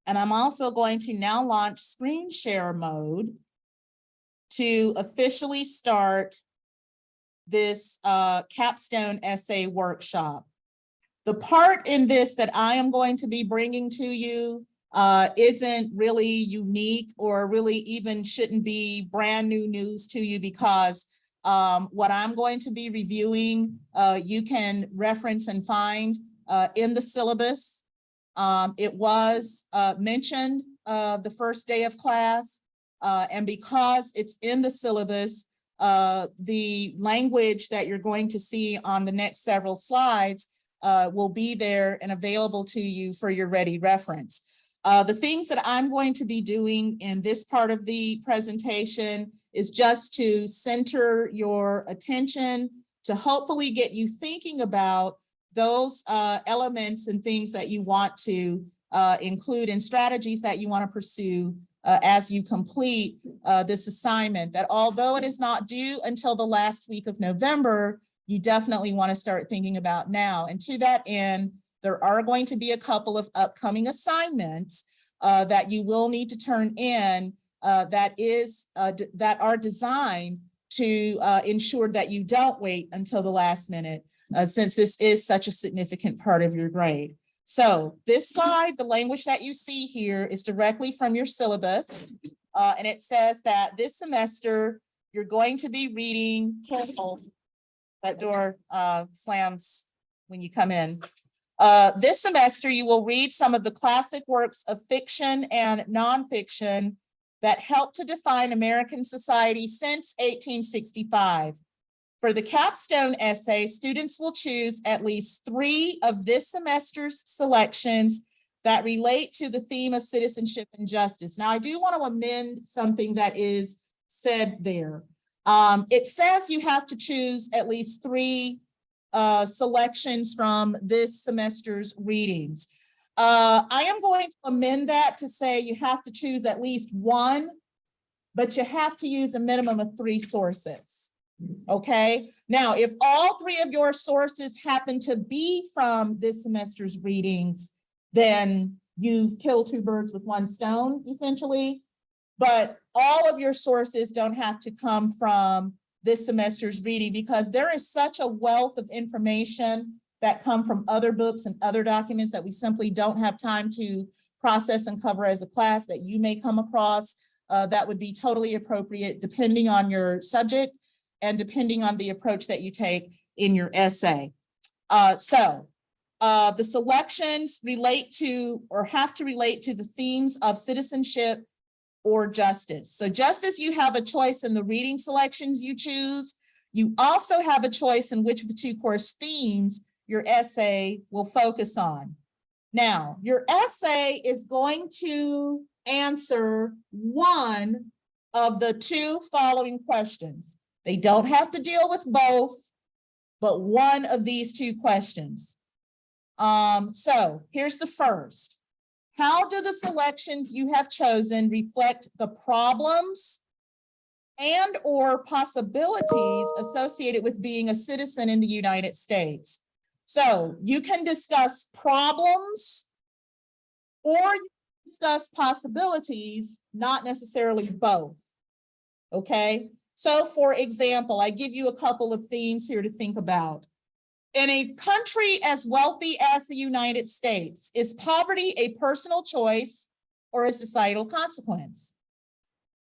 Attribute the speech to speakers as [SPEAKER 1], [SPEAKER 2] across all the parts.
[SPEAKER 1] And I'm also going to now launch screen share mode to officially start this capstone essay workshop. The part in this that I am going to be bringing to you isn't really unique or really even shouldn't be brand new news to you, because what I'm going to be reviewing, you can reference and find in the syllabus. It was mentioned the first day of class, and because it's in the syllabus, the language that you're going to see on the next several slides will be there and available to you for your ready reference. The things that I'm going to be doing in this part of the presentation is just to center your attention, to hopefully get you thinking about those elements and things that you want to include and strategies that you want to pursue as you complete this assignment, that although it is not due until the last week of November, you definitely want to start thinking about now. And to that end, there are going to be a couple of upcoming assignments that you will need to turn in that are designed to ensure that you don't wait until the last minute, since this is such a significant part of your grade. So this slide, the language that you see here is directly from your syllabus, and it says that this semester you're going to be reading, careful, that door slams when you come in. This semester, you will read some of the classic works of fiction and nonfiction that helped to define American society since 1865. For the capstone essay, students will choose at least 3 of this semester's selections that relate to the theme of citizenship and justice. Now, I do want to amend something that is said there. It says you have to choose at least 3 selections from this semester's readings. I am going to amend that to say you have to choose at least 1, but you have to use a minimum of 3 sources. Okay, now if all 3 of your sources happen to be from this semester's readings, then you've killed 2 birds with 1 stone, essentially. But all of your sources don't have to come from this semester's reading, because there is such a wealth of information that come from other books and other documents that we simply don't have time to process and cover as a class that you may come across that would be totally appropriate depending on your subject and depending on the approach that you take in your essay. The selections relate to or have to relate to the themes of citizenship or justice. So just as you have a choice in the reading selections you choose, you also have a choice in which of the 2 course themes your essay will focus on. Now, your essay is going to answer 1 of the 2 following questions. They don't have to deal with both, but 1 of these 2 questions. So here's the first. How do the selections you have chosen reflect the problems and or possibilities associated with being a citizen in the United States? So you can discuss problems or you can discuss possibilities, not necessarily both. Okay, so for example, I give you a couple of themes here to think about. In a country as wealthy as the United States, is poverty a personal choice or a societal consequence?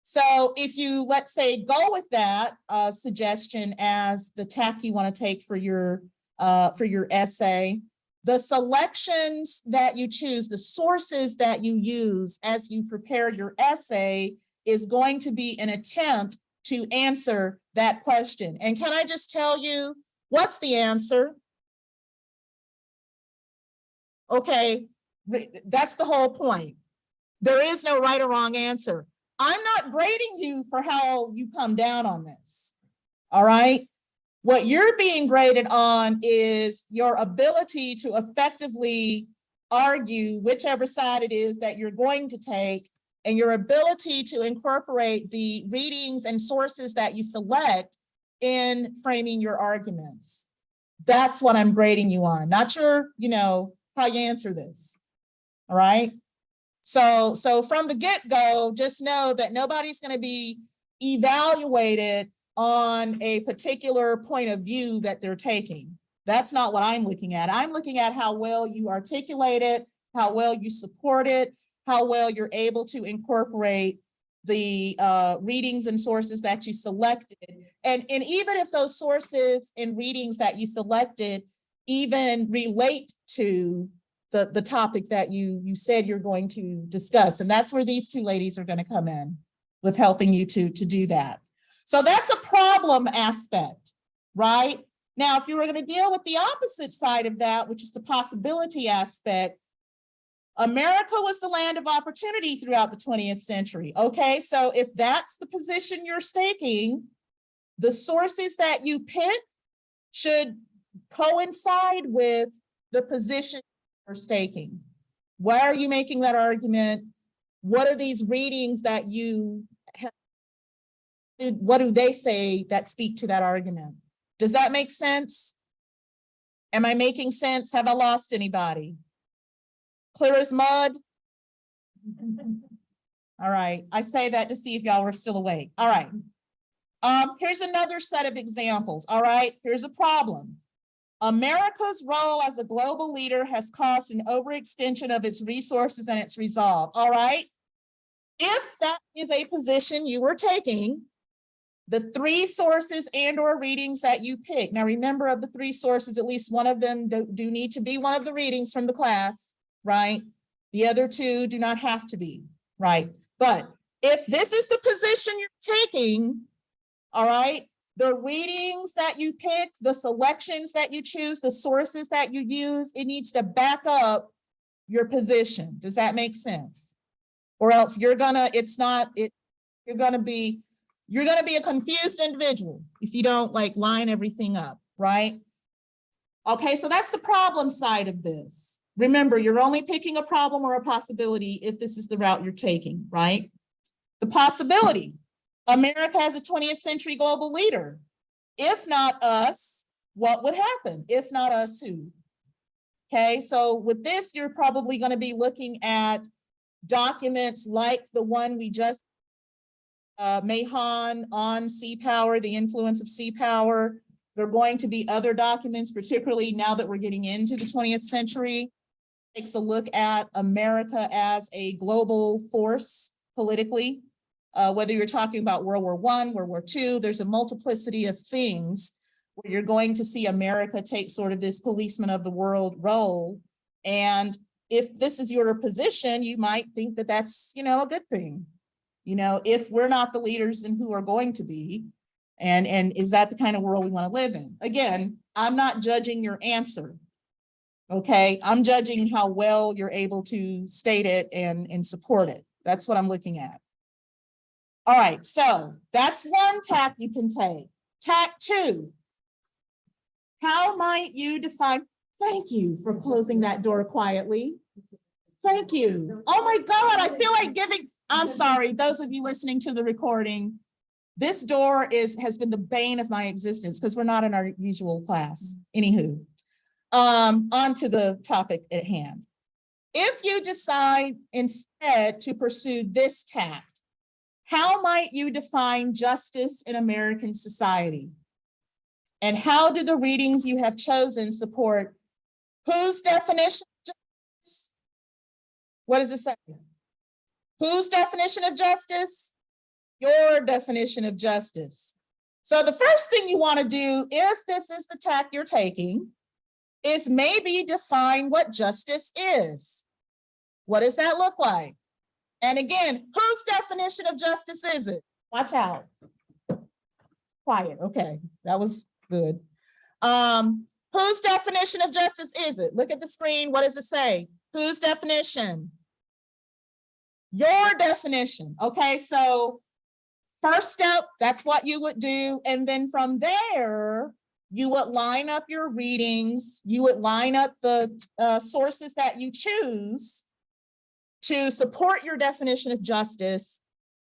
[SPEAKER 1] So if you, let's say, go with that suggestion as the tack you want to take for your essay, the selections that you choose, the sources that you use as you prepare your essay is going to be an attempt to answer that question. And can I just tell you, what's the answer? Okay, that's the whole point. There is no right or wrong answer. I'm not grading you for how you come down on this, all right? What you're being graded on is your ability to effectively argue whichever side it is that you're going to take, and your ability to incorporate the readings and sources that you select in framing your arguments. That's what I'm grading you on. Not sure, how you answer this, all right? So from the get-go, just know that nobody's going to be evaluated on a particular point of view that they're taking. That's not what I'm looking at. I'm looking at how well you articulate it, how well you support it, how well you're able to incorporate the readings and sources that you selected. And even if those sources and readings that you selected even relate to the topic that you said you're going to discuss. And that's where these two ladies are going to come in with helping you to do that. So that's a problem aspect, right? Now, if you were going to deal with the opposite side of that, which is the possibility aspect, America was the land of opportunity throughout the 20th century. Okay, so if that's the position you're staking, the sources that you pick should coincide with the position you're staking. Why are you making that argument? What are these readings that you have? What do they say that speak to that argument? Does that make sense? Am I making sense? Have I lost anybody? Clear as mud? All right, I say that to see if y'all were still awake. All right. Here's another set of examples. All right, here's a problem. America's role as a global leader has caused an overextension of its resources and its resolve. All right. If that is a position you were taking, the three sources and or readings that you pick. Now, remember, of the three sources, at least one of them do need to be one of the readings from the class, right? The other two do not have to be, right? But if this is the position you're taking, all right, the readings that you pick, the selections that you choose, the sources that you use, it needs to back up your position. Does that make sense? Or else you're gonna be a confused individual if you don't like line everything up, right? Okay, so that's the problem side of this. Remember, you're only picking a problem or a possibility if this is the route you're taking, right? The possibility. America as a 20th century global leader. If not us, what would happen? If not us, who? Okay, so with this, you're probably going to be looking at documents like the one we just, Mahon on sea power, the influence of sea power. There are going to be other documents, particularly now that we're getting into the 20th century. Takes a look at America as a global force politically. Whether you're talking about World War I, World War II, there's a multiplicity of things where you're going to see America take sort of this policeman of the world role. And if this is your position, you might think that that's, a good thing. If we're not the leaders, then who are going to be? And is that the kind of world we want to live in? Again, I'm not judging your answer. Okay, I'm judging how well you're able to state it and support it. That's what I'm looking at. All right, so that's one tack you can take. Tack two, how might you define, thank you for closing that door quietly. Thank you. Oh my God, I feel like giving, I'm sorry, those of you listening to the recording, this door has been the bane of my existence because we're not in our usual class. Anywho, on to the topic at hand. If you decide instead to pursue this tack, how might you define justice in American society? And how do the readings you have chosen support whose definition of justice? What does it say? Whose definition of justice? Your definition of justice. So the first thing you want to do, if this is the tack you're taking, is maybe define what justice is. What does that look like? And again, whose definition of justice is it? Watch out. Quiet, okay, that was good. Whose definition of justice is it? Look at the screen, what does it say? Whose definition? Your definition, okay, so first step, that's what you would do. And then from there, you would line up your readings, you would line up the sources that you choose to support your definition of justice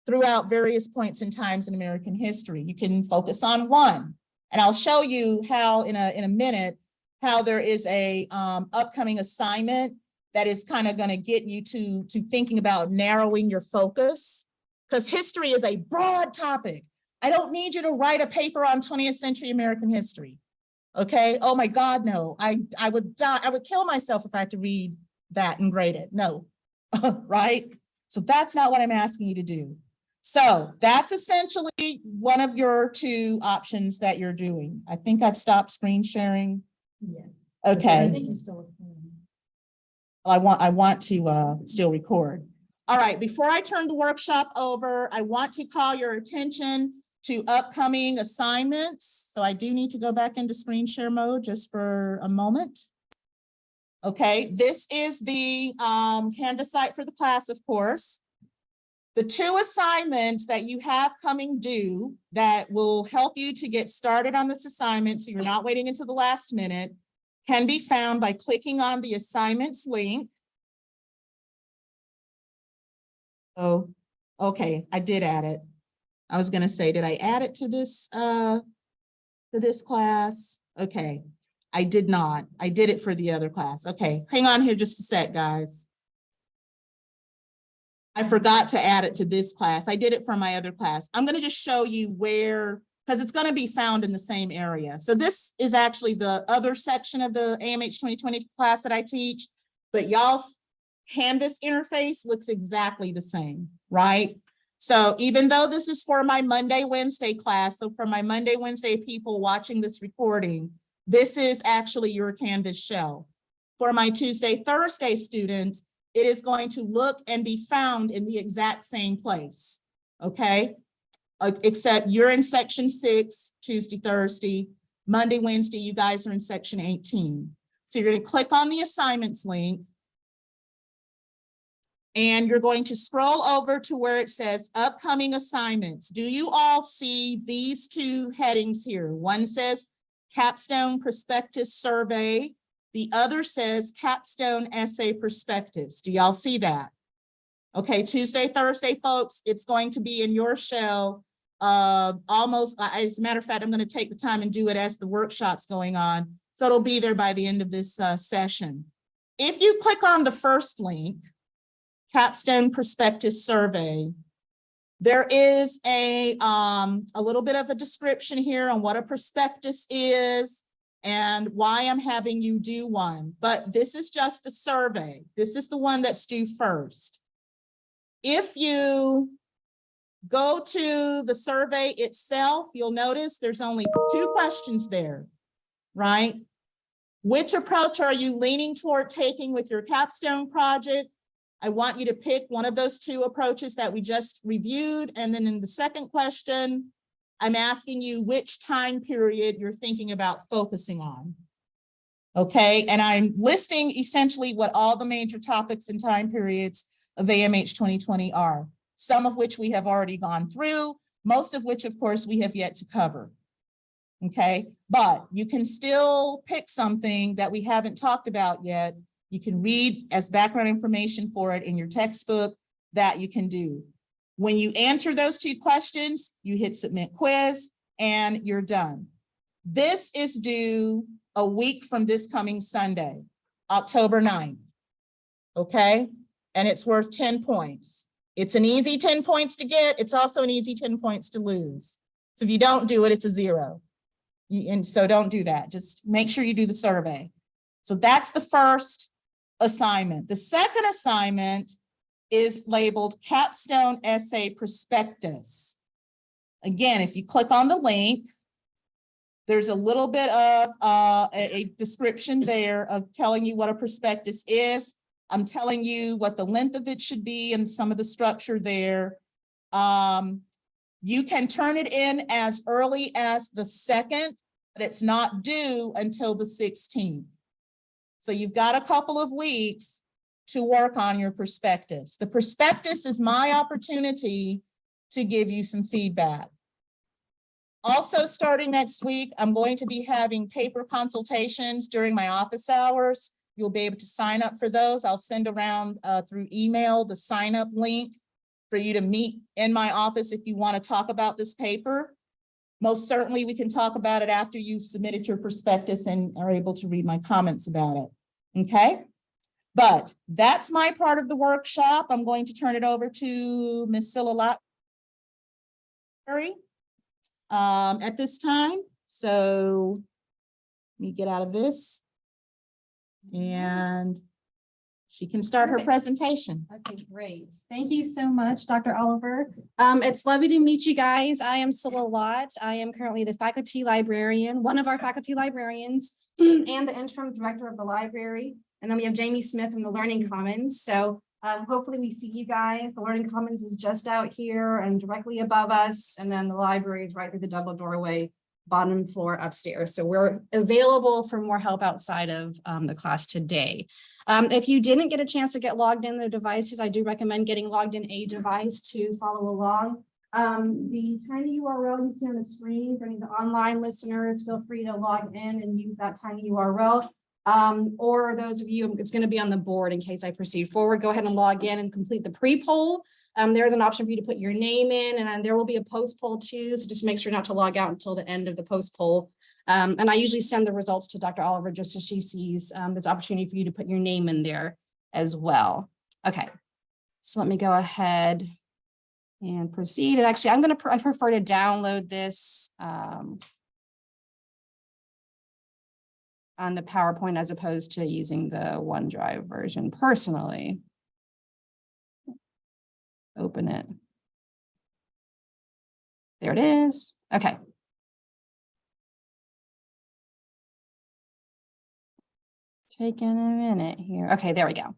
[SPEAKER 1] throughout various points and times in American history. You can focus on one, and I'll show you how in a minute, how there is a upcoming assignment that is kind of going to get you to thinking about narrowing your focus, because history is a broad topic. I don't need you to write a paper on 20th century American history. Okay. Oh my God, no. I would die. I would kill myself if I had to read that and grade it. No. Right. So that's not what I'm asking you to do. So that's essentially one of your two options that you're doing. I think I've stopped screen sharing.
[SPEAKER 2] Yes.
[SPEAKER 1] Okay.
[SPEAKER 2] I think you're still recording.
[SPEAKER 1] I want to still record. All right, before I turn the workshop over, I want to call your attention to upcoming assignments. So I do need to go back into screen share mode just for a moment. Okay, this is the Canvas site for the class, of course. The two assignments that you have coming due that will help you to get started on this assignment, so you're not waiting until the last minute, can be found by clicking on the assignments link. Oh, okay, I did add it. I was gonna say, did I add it to this class? Okay, I did not. I did it for the other class. Okay, hang on here just a sec, guys. I forgot to add it to this class. I did it for my other class. I'm gonna just show you where, because it's gonna be found in the same area. So this is actually the other section of the AMH 2020 class that I teach, but y'all's Canvas interface looks exactly the same, right? So even though this is for my Monday, Wednesday class, so for my Monday, Wednesday people watching this recording, this is actually your Canvas shell. For my Tuesday, Thursday students, it is going to look and be found in the exact same place, okay? Except you're in section 6, Tuesday, Thursday, Monday, Wednesday, you guys are in section 18. So you're gonna click on the assignments link, and you're going to scroll over to where it says upcoming assignments. Do you all see these two headings here? One says Capstone Prospectus Survey. The other says Capstone Essay Prospectus. Do y'all see that? Okay, Tuesday, Thursday, folks, it's going to be in your shell. Almost, as a matter of fact, I'm going to take the time and do it as the workshop's going on. So it'll be there by the end of this session. If you click on the first link, Capstone Prospectus Survey, there is a little bit of a description here on what a prospectus is and why I'm having you do one. But this is just the survey. This is the one that's due first. If you go to the survey itself, you'll notice there's only 2 questions there, right? Which approach are you leaning toward taking with your capstone project? I want you to pick one of those 2 approaches that we just reviewed. And then in the second question, I'm asking you which time period you're thinking about focusing on. Okay, and I'm listing essentially what all the major topics and time periods of AMH 2020 are, some of which we have already gone through, most of which, of course, we have yet to cover. Okay, but you can still pick something that we haven't talked about yet. You can read as background information for it in your textbook that you can do. When you answer those 2 questions, you hit submit quiz and you're done. This is due a week from this coming Sunday, October 9th, okay? And it's worth 10 points. It's an easy 10 points to get. It's also an easy 10 points to lose. So if you don't do it, it's a 0. And so don't do that. Just make sure you do the survey. So that's the first assignment. The second assignment is labeled Capstone Essay Prospectus. Again, if you click on the link, there's a little bit of a description there of telling you what a prospectus is. I'm telling you what the length of it should be and some of the structure there. You can turn it in as early as the 2nd, but it's not due until the 16th. So you've got a couple of weeks to work on your prospectus. The prospectus is my opportunity to give you some feedback. Also, starting next week, I'm going to be having paper consultations during my office hours. You'll be able to sign up for those. I'll send around through email the sign up link for you to meet in my office if you want to talk about this paper. Most certainly, we can talk about it after you've submitted your prospectus and are able to read my comments about it. Okay. But that's my part of the workshop. I'm going to turn it over to Ms. Silla at this time. So let me get out of this and she can start her presentation.
[SPEAKER 2] Okay, great. Thank you so much, Dr. Oliver. It's lovely to meet you guys. I am Silla Lott. I am currently the faculty librarian, one of our faculty librarians, and the interim director of the library. And then we have Jamie Smith from the Learning Commons. So hopefully we see you guys. The Learning Commons is just out here and directly above us. And then the library is right through the double doorway, bottom floor upstairs. So we're available for more help outside of the class today. If you didn't get a chance to get logged in the devices, I do recommend getting logged in a device to follow along. The tiny URL you see on the screen for any of the online listeners, feel free to log in and use that tiny URL. Or those of you, it's going to be on the board in case I proceed forward. Go ahead and log in and complete the pre-poll. There's an option for you to put your name in, and there will be a post-poll too. So just make sure not to log out until the end of the post-poll. And I usually send the results to Dr. Oliver just so she sees there's opportunity for you to put your name in there as well. Okay, so let me go ahead and proceed. And actually, I prefer to download this on the PowerPoint as opposed to using the OneDrive version personally. Open it. There it is. Okay. Taking a minute here. Okay, there we go.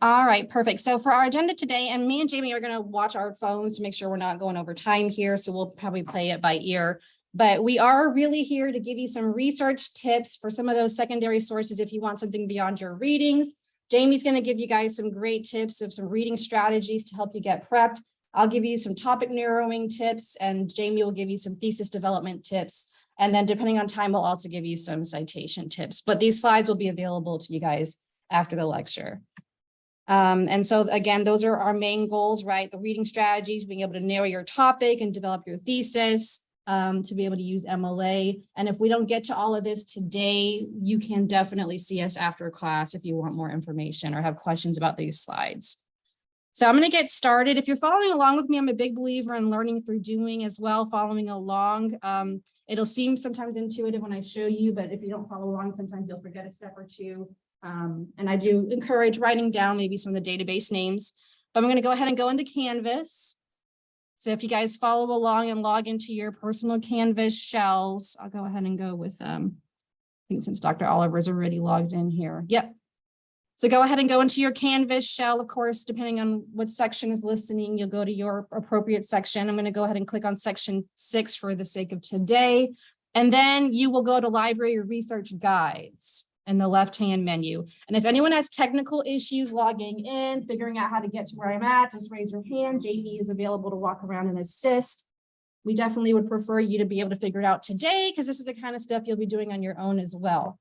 [SPEAKER 2] All right, perfect. So for our agenda today, and me and Jamie are going to watch our phones to make sure we're not going over time here. So we'll probably play it by ear. But we are really here to give you some research tips for some of those secondary sources if you want something beyond your readings. Jamie's going to give you guys some great tips of some reading strategies to help you get prepped. I'll give you some topic narrowing tips, and Jamie will give you some thesis development tips. And then depending on time, we'll also give you some citation tips. But these slides will be available to you guys after the lecture. And so again, those are our main goals, right? The reading strategies, being able to narrow your topic and develop your thesis, to be able to use MLA. And if we don't get to all of this today, you can definitely see us after class if you want more information or have questions about these slides. So I'm going to get started. If you're following along with me, I'm a big believer in learning through doing as well, following along. It'll seem sometimes intuitive when I show you, but if you don't follow along, sometimes you'll forget a step or two. And I do encourage writing down maybe some of the database names, but I'm going to go ahead and go into Canvas. So if you guys follow along and log into your personal Canvas shells, I'll go ahead and go with, I think since Dr. Oliver's already logged in here. Yep. So go ahead and go into your Canvas shell. Of course, depending on what section is listening, you'll go to your appropriate section. I'm going to go ahead and click on section 6 for the sake of today. And then you will go to Library Research Guides in the left-hand menu. And if anyone has technical issues logging in, figuring out how to get to where I'm at, just raise your hand. JD is available to walk around and assist. We definitely would prefer you to be able to figure it out today because this is the kind of stuff you'll be doing on your own as well.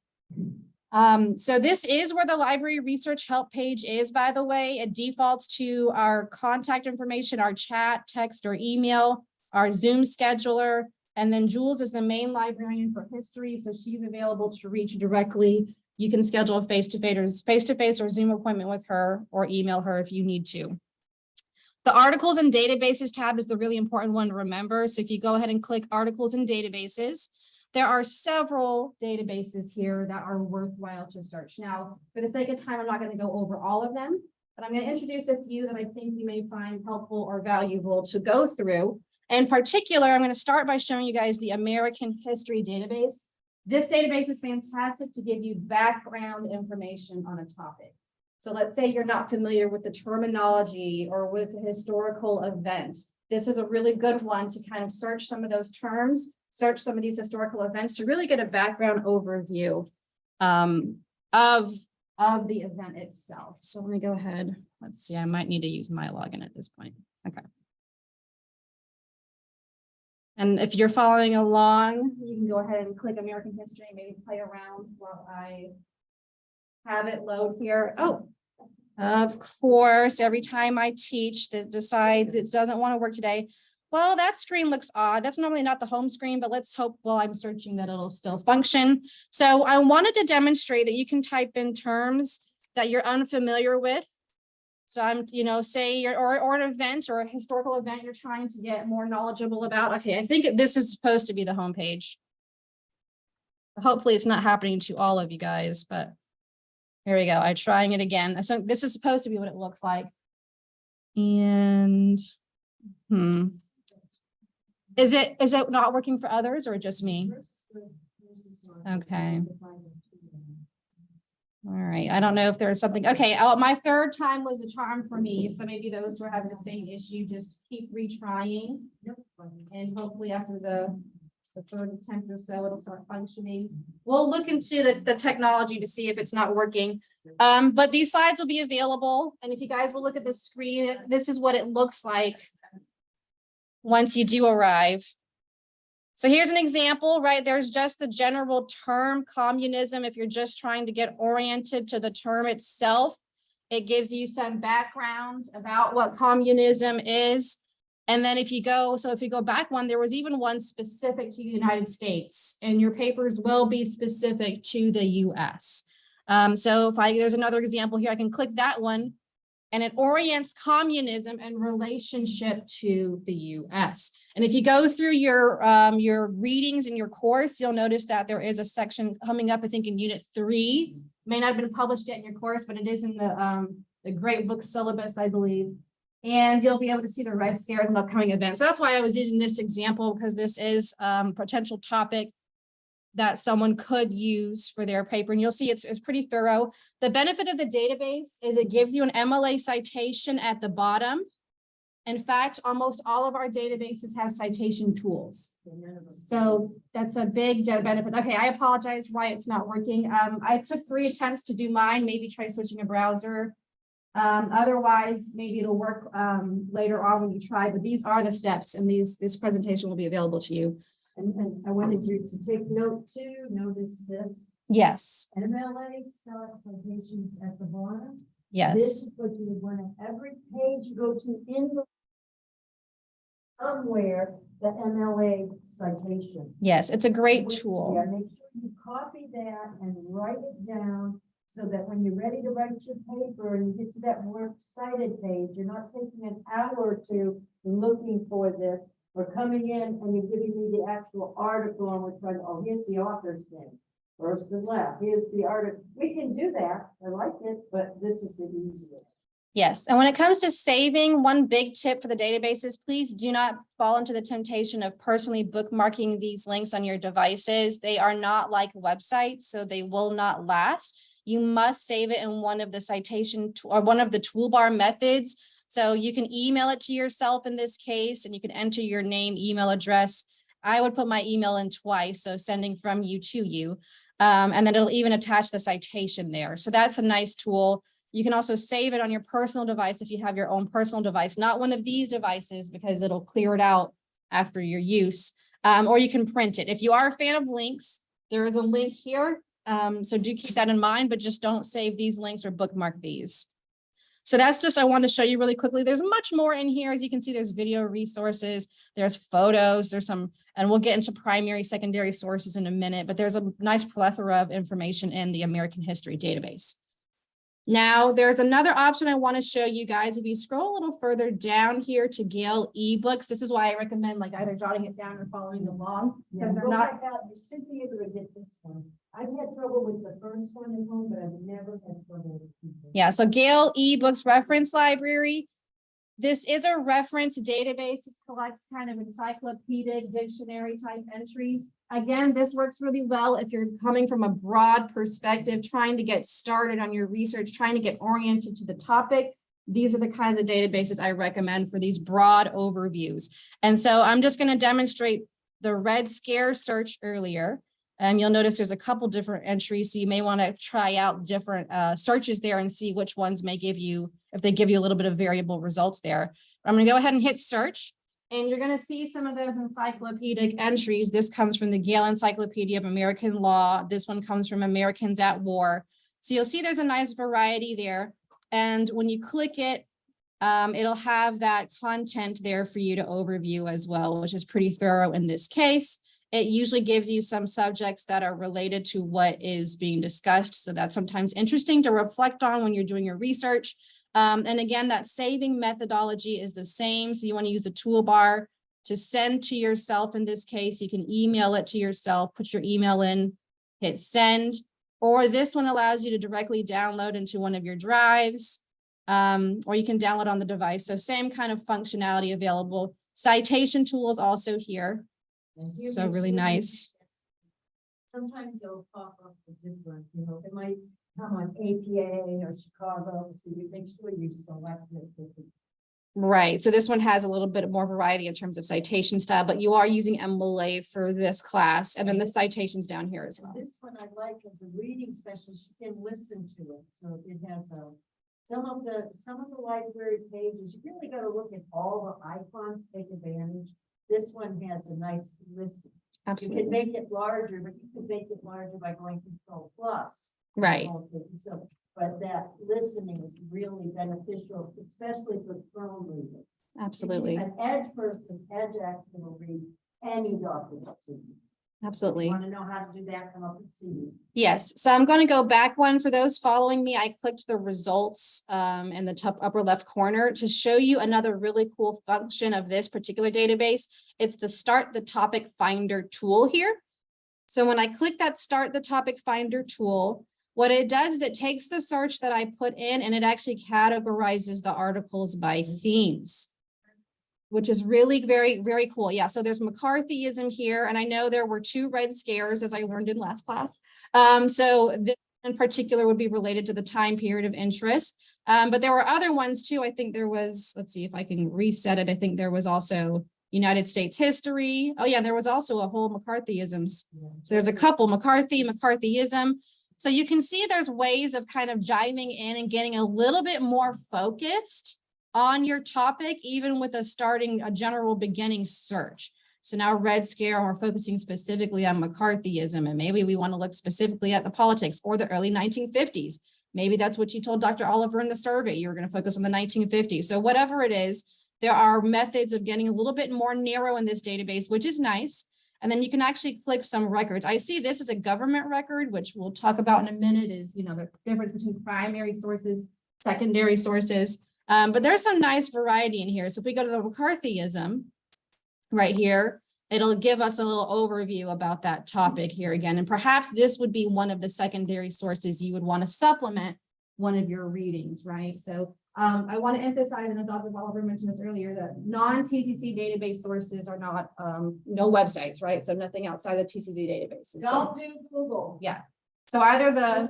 [SPEAKER 2] So this is where the library research help page is, by the way. It defaults to our contact information, our chat, text, or email, our Zoom scheduler. And then Jules is the main librarian for history, so she's available to reach directly. You can schedule a face-to-face or Zoom appointment with her or email her if you need to. The articles and databases tab is the really important one to remember. So if you go ahead and click articles and databases, there are several databases here that are worthwhile to search. Now, for the sake of time, I'm not going to go over all of them, but I'm going to introduce a few that I think you may find helpful or valuable to go through. In particular, I'm going to start by showing you guys the American History Database. This database is fantastic to give you background information on a topic. So let's say you're not familiar with the terminology or with a historical event. This is a really good one to kind of search some of those terms, search some of these historical events to really get a background overview of the event itself. So let me go ahead. Let's see, I might need to use my login at this point. Okay. And if you're following along, you can go ahead and click American History and maybe play around while I have it load here. Oh, of course, every time I teach that decides it doesn't want to work today. Well, that screen looks odd. That's normally not the home screen, but let's hope while I'm searching that it'll still function. So I wanted to demonstrate that you can type in terms that you're unfamiliar with. So I'm, say or an event or a historical event you're trying to get more knowledgeable about. Okay, I think this is supposed to be the homepage. Hopefully it's not happening to all of you guys, but here we go. I'm trying it again. So this is supposed to be what it looks like. And is it not working for others or just me? Okay. All right. I don't know if there's something. Okay. My third time was the charm for me. So maybe those who are having the same issue, just keep retrying. And hopefully after the third attempt or so, it'll start functioning. We'll look into the technology to see if it's not working. But these slides will be available. And if you guys will look at the screen, this is what it looks like once you do arrive. So here's an example, right? There's just the general term communism. If you're just trying to get oriented to the term itself, it gives you some background about what communism is. And then if you go back one, there was even one specific to the United States, and your papers will be specific to the US. So there's another example here, I can click that one, and it orients communism in relationship to the US. And if you go through your readings in your course, you'll notice that there is a section coming up, I think in Unit 3, may not have been published yet in your course, but it is in the Great Book syllabus, I believe. And you'll be able to see the Red Scares and upcoming events. So that's why I was using this example, because this is a potential topic that someone could use for their paper. And you'll see it's pretty thorough. The benefit of the database is it gives you an MLA citation at the bottom. In fact, almost all of our databases have citation tools. So that's a big benefit. Okay, I apologize why it's not working. I took 3 attempts to do mine. Maybe try switching a browser. Otherwise, maybe it'll work later on when you try, but these are the steps, and this presentation will be available to you.
[SPEAKER 3] And I wanted you to take note too, notice this.
[SPEAKER 2] Yes.
[SPEAKER 3] MLA citations at the bottom.
[SPEAKER 2] Yes.
[SPEAKER 3] This is what you would want to every page you go to in the somewhere, the MLA citation.
[SPEAKER 2] Yes, it's a great tool.
[SPEAKER 3] Yeah, make sure you copy that and write it down, so that when you're ready to write your paper and you get to that works cited page, you're not taking an hour or two looking for this, or coming in and you're giving me the actual article and we're trying, oh, here's the author's name. First and left, here's the article. We can do that. I like it, but this is the easiest.
[SPEAKER 2] Yes, and when it comes to saving, one big tip for the databases, please do not fall into the temptation of personally bookmarking these links on your devices. They are not like websites, so they will not last. You must save it in one of the citation or one of the toolbar methods. So you can email it to yourself in this case, and you can enter your name, email address. I would put my email in twice, so sending from you to you. And then it'll even attach the citation there. So that's a nice tool. You can also save it on your personal device if you have your own personal device, not one of these devices, because it'll clear it out after your use. Or you can print it. If you are a fan of links, there is a link here. So do keep that in mind, but just don't save these links or bookmark these. So that's just, I want to show you really quickly. There's much more in here. As you can see, there's video resources, there's photos, there's some, and we'll get into primary, secondary sources in a minute, but there's a nice plethora of information in the American History database. Now, there's another option I want to show you guys. If you scroll a little further down here to Gale eBooks, this is why I recommend like either jotting it down or following along.
[SPEAKER 3] Yeah,
[SPEAKER 2] They're not.
[SPEAKER 3] you should be able to get this one. I've had trouble with the first one at home, but I've never had trouble with people.
[SPEAKER 2] Yeah, so Gale eBooks Reference Library. This is a reference database. It collects kind of encyclopedic dictionary type entries. Again, this works really well if you're coming from a broad perspective, trying to get started on your research, trying to get oriented to the topic. These are the kinds of databases I recommend for these broad overviews. And so I'm just going to demonstrate the Red Scare search earlier. You'll notice there's a couple different entries, so you may want to try out different searches there and see which ones may give you, if they give you a little bit of variable results there. I'm going to go ahead and hit search, and you're going to see some of those encyclopedic entries. This comes from the Gale Encyclopedia of American Law. This one comes from Americans at War. So you'll see there's a nice variety there. And when you click it, it'll have that content there for you to overview as well, which is pretty thorough in this case. It usually gives you some subjects that are related to what is being discussed. So that's sometimes interesting to reflect on when you're doing your research. And again, that saving methodology is the same. So you want to use the toolbar to send to yourself. In this case, you can email it to yourself, put your email in, hit send, or this one allows you to directly download into one of your drives, or you can download on the device. So same kind of functionality available. Citation tools also here. So really nice.
[SPEAKER 3] Sometimes they'll pop up the different, it might come on APA or Chicago, so you make sure you select it.
[SPEAKER 2] Right. So this one has a little bit more variety in terms of citation style, but you are using MLA for this class. And then the citations down here as well.
[SPEAKER 3] This one I like as a reading specialist, you can listen to it. So it has some of the library pages, you really got to look at all the icons, take advantage. This one has a nice list. You
[SPEAKER 2] Absolutely.
[SPEAKER 3] can make it larger, but you can make it larger by going Control Plus.
[SPEAKER 2] Right.
[SPEAKER 3] So, but that listening is really beneficial, especially for phone readers.
[SPEAKER 2] Absolutely.
[SPEAKER 3] An edge person, edge actor will read any document.
[SPEAKER 2] Absolutely.
[SPEAKER 3] Want to know how to do that? Come up and see me.
[SPEAKER 2] Yes. So I'm going to go back one for those following me. I clicked the results in the top upper left corner to show you another really cool function of this particular database. It's the Start the Topic Finder tool here. So when I click that Start the Topic Finder tool, what it does is it takes the search that I put in and it actually categorizes the articles by themes, which is really very, very cool. Yeah, so there's McCarthyism here, and I know there were 2 Red Scares, as I learned in last class. So this in particular would be related to the time period of interest. But there were other ones too. I think there was, let's see if I can reset it. I think there was also United States history. Oh yeah, there was also a whole McCarthyisms. So there's a couple, McCarthyism. So you can see there's ways of kind of jiving in and getting a little bit more focused on your topic, even with a general beginning search. So now Red Scare, and we're focusing specifically on McCarthyism, and maybe we want to look specifically at the politics or the early 1950s. Maybe that's what you told Dr. Oliver in the survey. You're going to focus on the 1950s. So whatever it is, there are methods of getting a little bit more narrow in this database, which is nice. And then you can actually click some records. I see this as a government record, which we'll talk about in a minute, is, the difference between primary sources, secondary sources. But there's some nice variety in here. So if we go to the McCarthyism right here, it'll give us a little overview about that topic here again. And perhaps this would be one of the secondary sources you would want to supplement one of your readings, right? So I want to emphasize, and Dr. Oliver mentioned this earlier, that non-TCC database sources are not, no websites, right? So nothing outside the TCC databases.
[SPEAKER 3] Don't do Google.
[SPEAKER 2] Yeah. So either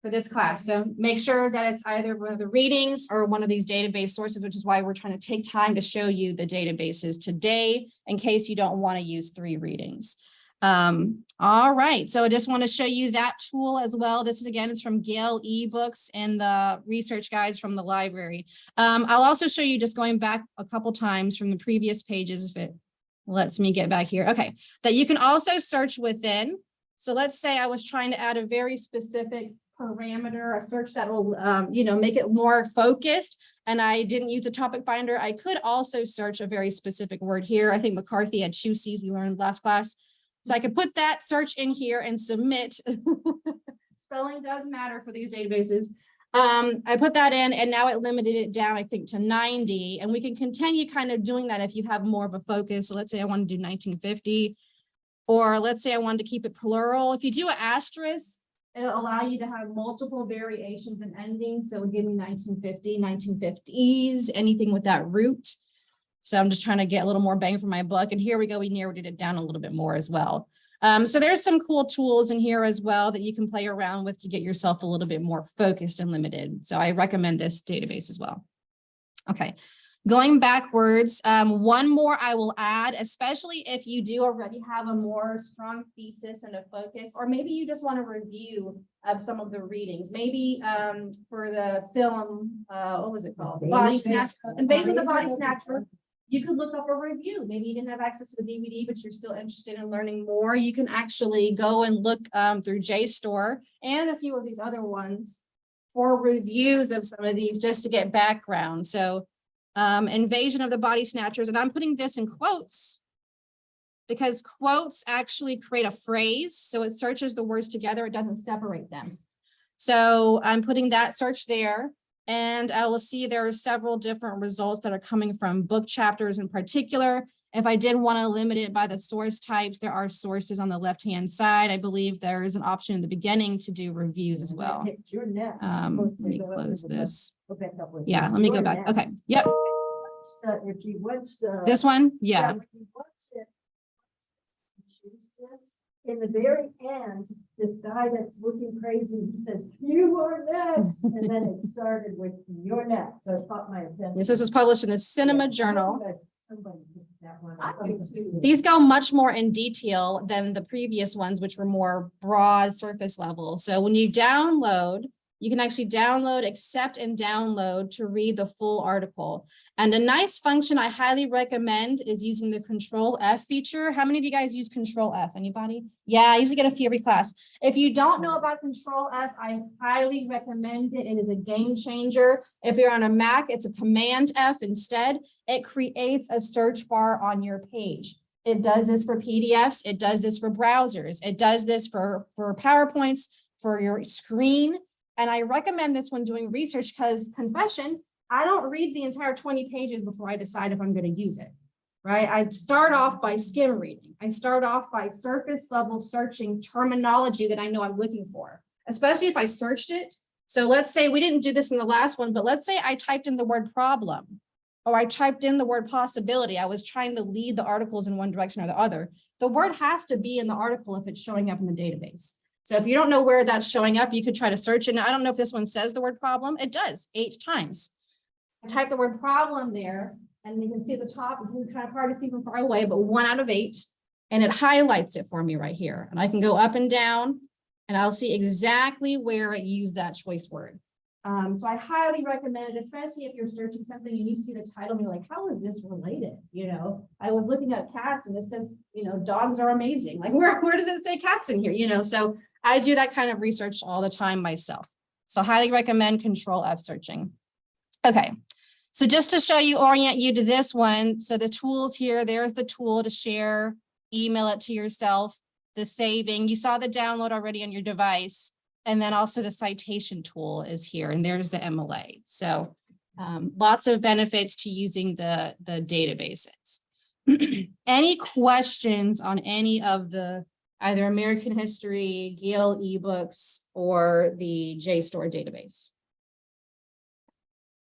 [SPEAKER 2] for this class, so make sure that it's either one of the readings or one of these database sources, which is why we're trying to take time to show you the databases today, in case you don't want to use 3 readings. All right, so I just want to show you that tool as well. This is, again, it's from Gale eBooks and the research guides from the library. I'll also show you, just going back a couple times from the previous pages, if it lets me get back here. Okay, that you can also search within. So let's say I was trying to add a very specific parameter, a search that will, make it more focused, and I didn't use a topic finder. I could also search a very specific word here. I think McCarthy had 2 C's, we learned last class. So I could put that search in here and submit. Spelling does matter for these databases. I put that in, and now it limited it down, I think, to 90. And we can continue kind of doing that if you have more of a focus. So let's say I want to do 1950, or let's say I wanted to keep it plural. If you do an asterisk, it'll allow you to have multiple variations and endings. So it'll give me 1950, 1950s, anything with that root. So I'm just trying to get a little more bang for my buck. And here we go. We narrowed it down a little bit more as well. So there's some cool tools in here as well that you can play around with to get yourself a little bit more focused and limited. So I recommend this database as well. Okay, going backwards, one more I will add, especially if you do already have a more strong thesis and a focus, or maybe you just want a review of some of the readings. Maybe for the film, what was it called? Body Snatcher. And based on the Body Snatcher, you could look up a review. Maybe you didn't have access to the DVD, but you're still interested in learning more. You can actually go and look through JSTOR and a few of these other ones for reviews of some of these, just to get background. So Invasion of the Body Snatchers, and I'm putting this in quotes because quotes actually create a phrase. So it searches the words together. It doesn't separate them. So I'm putting that search there. And I will see there are several different results that are coming from book chapters in particular. If I did want to limit it by the source types, there are sources on the left-hand side. I believe there is an option in the beginning to do reviews as well.
[SPEAKER 3] You're next.
[SPEAKER 2] Let me
[SPEAKER 3] Go up
[SPEAKER 2] close
[SPEAKER 3] to the
[SPEAKER 2] this.
[SPEAKER 3] Go back up with
[SPEAKER 2] Yeah,
[SPEAKER 3] it.
[SPEAKER 2] let me go
[SPEAKER 3] You're
[SPEAKER 2] back. Okay,
[SPEAKER 3] next.
[SPEAKER 2] yep,
[SPEAKER 3] If you watch the.
[SPEAKER 2] this one, yeah.
[SPEAKER 3] When you watch it, choose this. In the very end, this guy that's looking crazy, he says, "You are next," and then it started with "You're next," so it caught my attention.
[SPEAKER 2] This is published in the Cinema
[SPEAKER 3] Yeah,
[SPEAKER 2] Journal.
[SPEAKER 3] Somebody picks that one.
[SPEAKER 2] I
[SPEAKER 3] up.
[SPEAKER 2] do too. These go much more in detail than the previous ones, which were more broad surface level. So when you download, you can actually download, accept, and download to read the full article. And a nice function I highly recommend is using the Control F feature. How many of you guys use Control F? Anybody? Yeah, I usually get a few every class. If you don't know about Control F, I highly recommend it. It is a game changer. If you're on a Mac, it's a Command F instead. It creates a search bar on your page. It does this for PDFs. It does this for browsers. It does this for PowerPoints, for your screen. And I recommend this when doing research because, confession, I don't read the entire 20 pages before I decide if I'm going to use it, right? I start off by skim reading. I start off by surface level searching terminology that I know I'm looking for, especially if I searched it. So let's say we didn't do this in the last one, but let's say I typed in the word problem or I typed in the word possibility. I was trying to lead the articles in one direction or the other. The word has to be in the article if it's showing up in the database. So if you don't know where that's showing up, you could try to search it. Now, I don't know if this one says the word problem. It does 8 times. I type the word problem there, and you can see at the top, it's kind of hard to see from far away, but 1 out of 8, and it highlights it for me right here. And I can go up and down, and I'll see exactly where it used that choice word. So I highly recommend it, especially if you're searching something and you see the title and you're like, how is this related? You know, I was looking at cats and it says, you know, dogs are amazing. Like, where does it say cats in here? You know, so I do that kind of research all the time myself. So highly recommend Control F searching. Okay. So just to show you, orient you to this one. So the tools here, there's the tool to share, email it to yourself, the saving. You saw the download already on your device. And then also the citation tool is here, and there's the MLA. So lots of benefits to using the databases. Any questions on any of the either American History, Gale eBooks, or the JSTOR database?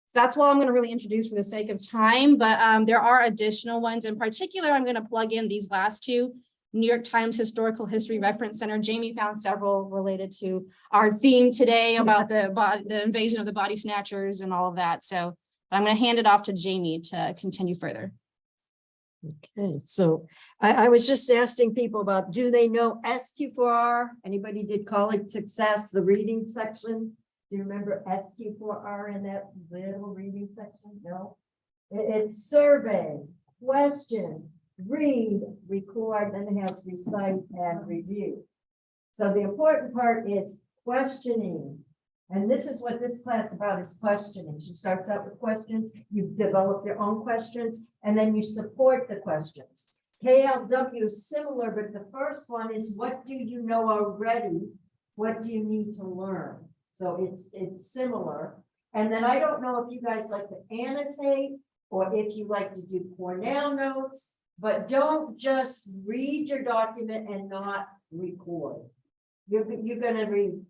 [SPEAKER 2] So that's what I'm going to really introduce for the sake of time, but there are additional ones. In particular, I'm going to plug in these last 2. New York Times Historical History Reference Center. Jamie found several related to our theme today about the invasion of the body snatchers and all of that. So I'm going to hand it off to Jamie to continue further.
[SPEAKER 4] Okay, so I was just asking people about, do they know SQ4R? Anybody did college success, the reading section? Do you remember SQ4R in that little reading section? No? It's survey, question, read, record, then it has recite and review. So the important part is questioning. And this is what this class is about, is questioning. She starts out with questions, you develop your own questions, and then you support the questions. KLW is similar, but the first one is, what do you know already? What do you need to learn? So it's similar. And then I don't know if you guys like to annotate or if you like to do Cornell notes, but don't just read your document and not record. You're going to read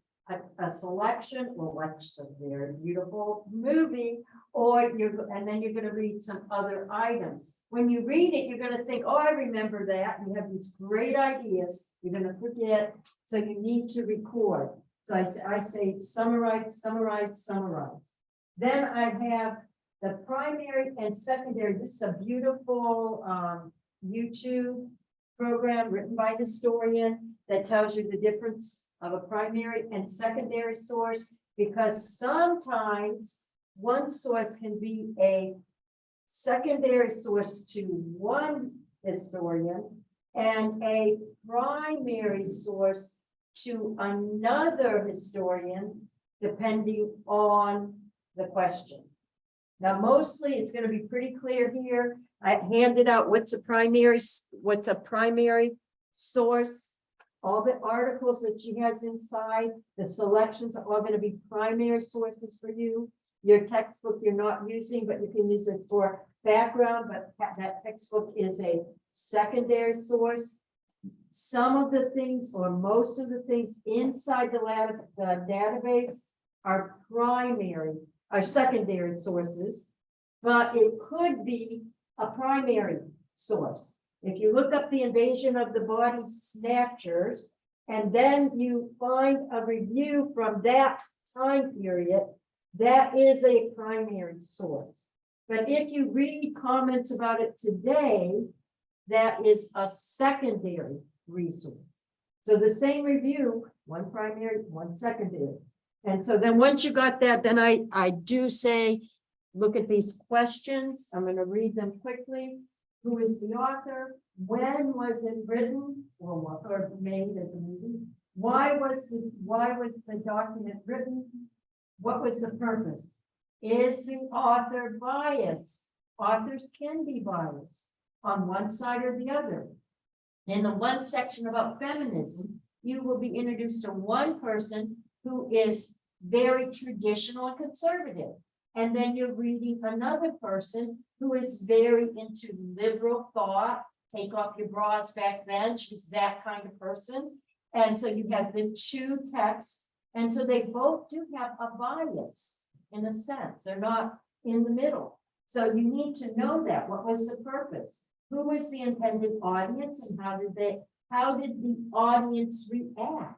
[SPEAKER 4] a selection or watch a very beautiful movie, and then you're going to read some other items. When you read it, you're going to think, oh, I remember that. You have these great ideas. You're going to forget. So you need to record. So I say summarize, summarize, summarize. Then I have the primary and secondary. This is a beautiful YouTube program written by a historian that tells you the difference of a primary and secondary source, because sometimes one source can be a secondary source to one historian and a primary source to another historian, depending on the question. Now, mostly it's gonna be pretty clear here. I handed out what's a primary source. All the articles that she has inside, the selections are all gonna be primary sources for you. Your textbook you're not using, but you can use it for background, but that textbook is a secondary source. Some of the things or most of the things inside the database are secondary sources, but it could be a primary source. If you look up the invasion of the body snatchers, and then you find a review from that time period, that is a primary source. But if you read comments about it today, that is a secondary resource. So the same review, one primary, one secondary. And so then once you got that, then I do say, look at these questions. I'm going to read them quickly. Who is the author? When was it written or made as a movie? Why was the document written? What was the purpose? Is the author biased? Authors can be biased on one side or the other. In the one section about feminism, you will be introduced to one person who is very traditional and conservative. And then you're reading another person who is very into liberal thought. Take off your bras back then. She was that kind of person. And so you have the two texts. And so they both do have a bias in a sense. They're not in the middle. So you need to know that. What was the purpose? Who was the intended audience and how did the audience react?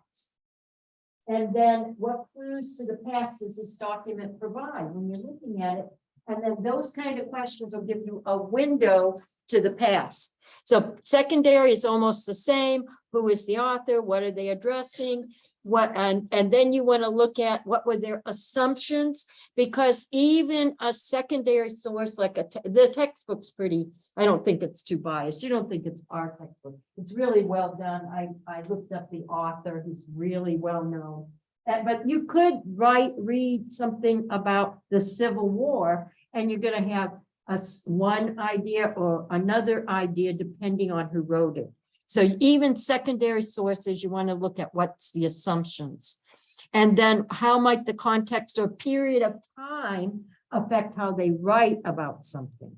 [SPEAKER 4] And then what clues to the past does this document provide when you're looking at it? And then those kind of questions will give you a window to the past. So secondary is almost the same. Who is the author? What are they addressing? And then you want to look at what were their assumptions, because even a secondary source like the textbook's pretty, I don't think it's too biased. You don't think it's our textbook. It's really well done. I looked up the author. He's really well known. But you could read something about the Civil War, and you're going to have one idea or another idea depending on who wrote it. So even secondary sources, you want to look at what's the assumptions. And then how might the context or period of time affect how they write about something.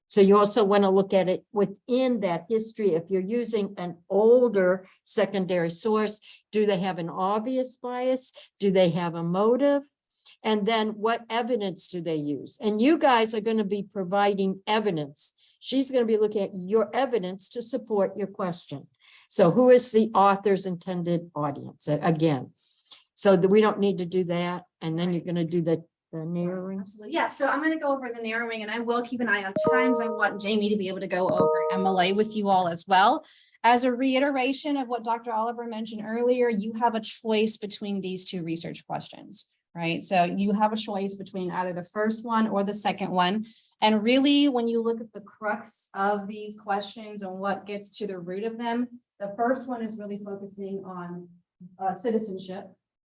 [SPEAKER 4] So you also want to look at it within that history. If you're using an older secondary source, do they have an obvious bias? Do they have a motive? And then what evidence do they use? And you guys are going to be providing evidence. She's going to be looking at your evidence to support your question. So who is the author's intended audience? Again, so that we don't need to do that. And then you're going to do the narrowing.
[SPEAKER 2] Absolutely. Yeah. So I'm going to go over the narrowing, and I will keep an eye on times. I want Jamie to be able to go over MLA with you all as well. As a reiteration of what Dr. Oliver mentioned earlier, you have a choice between these two research questions, right? So you have a choice between either the first one or the second one. And really, when you look at the crux of these questions and what gets to the root of them, the first one is really focusing on citizenship,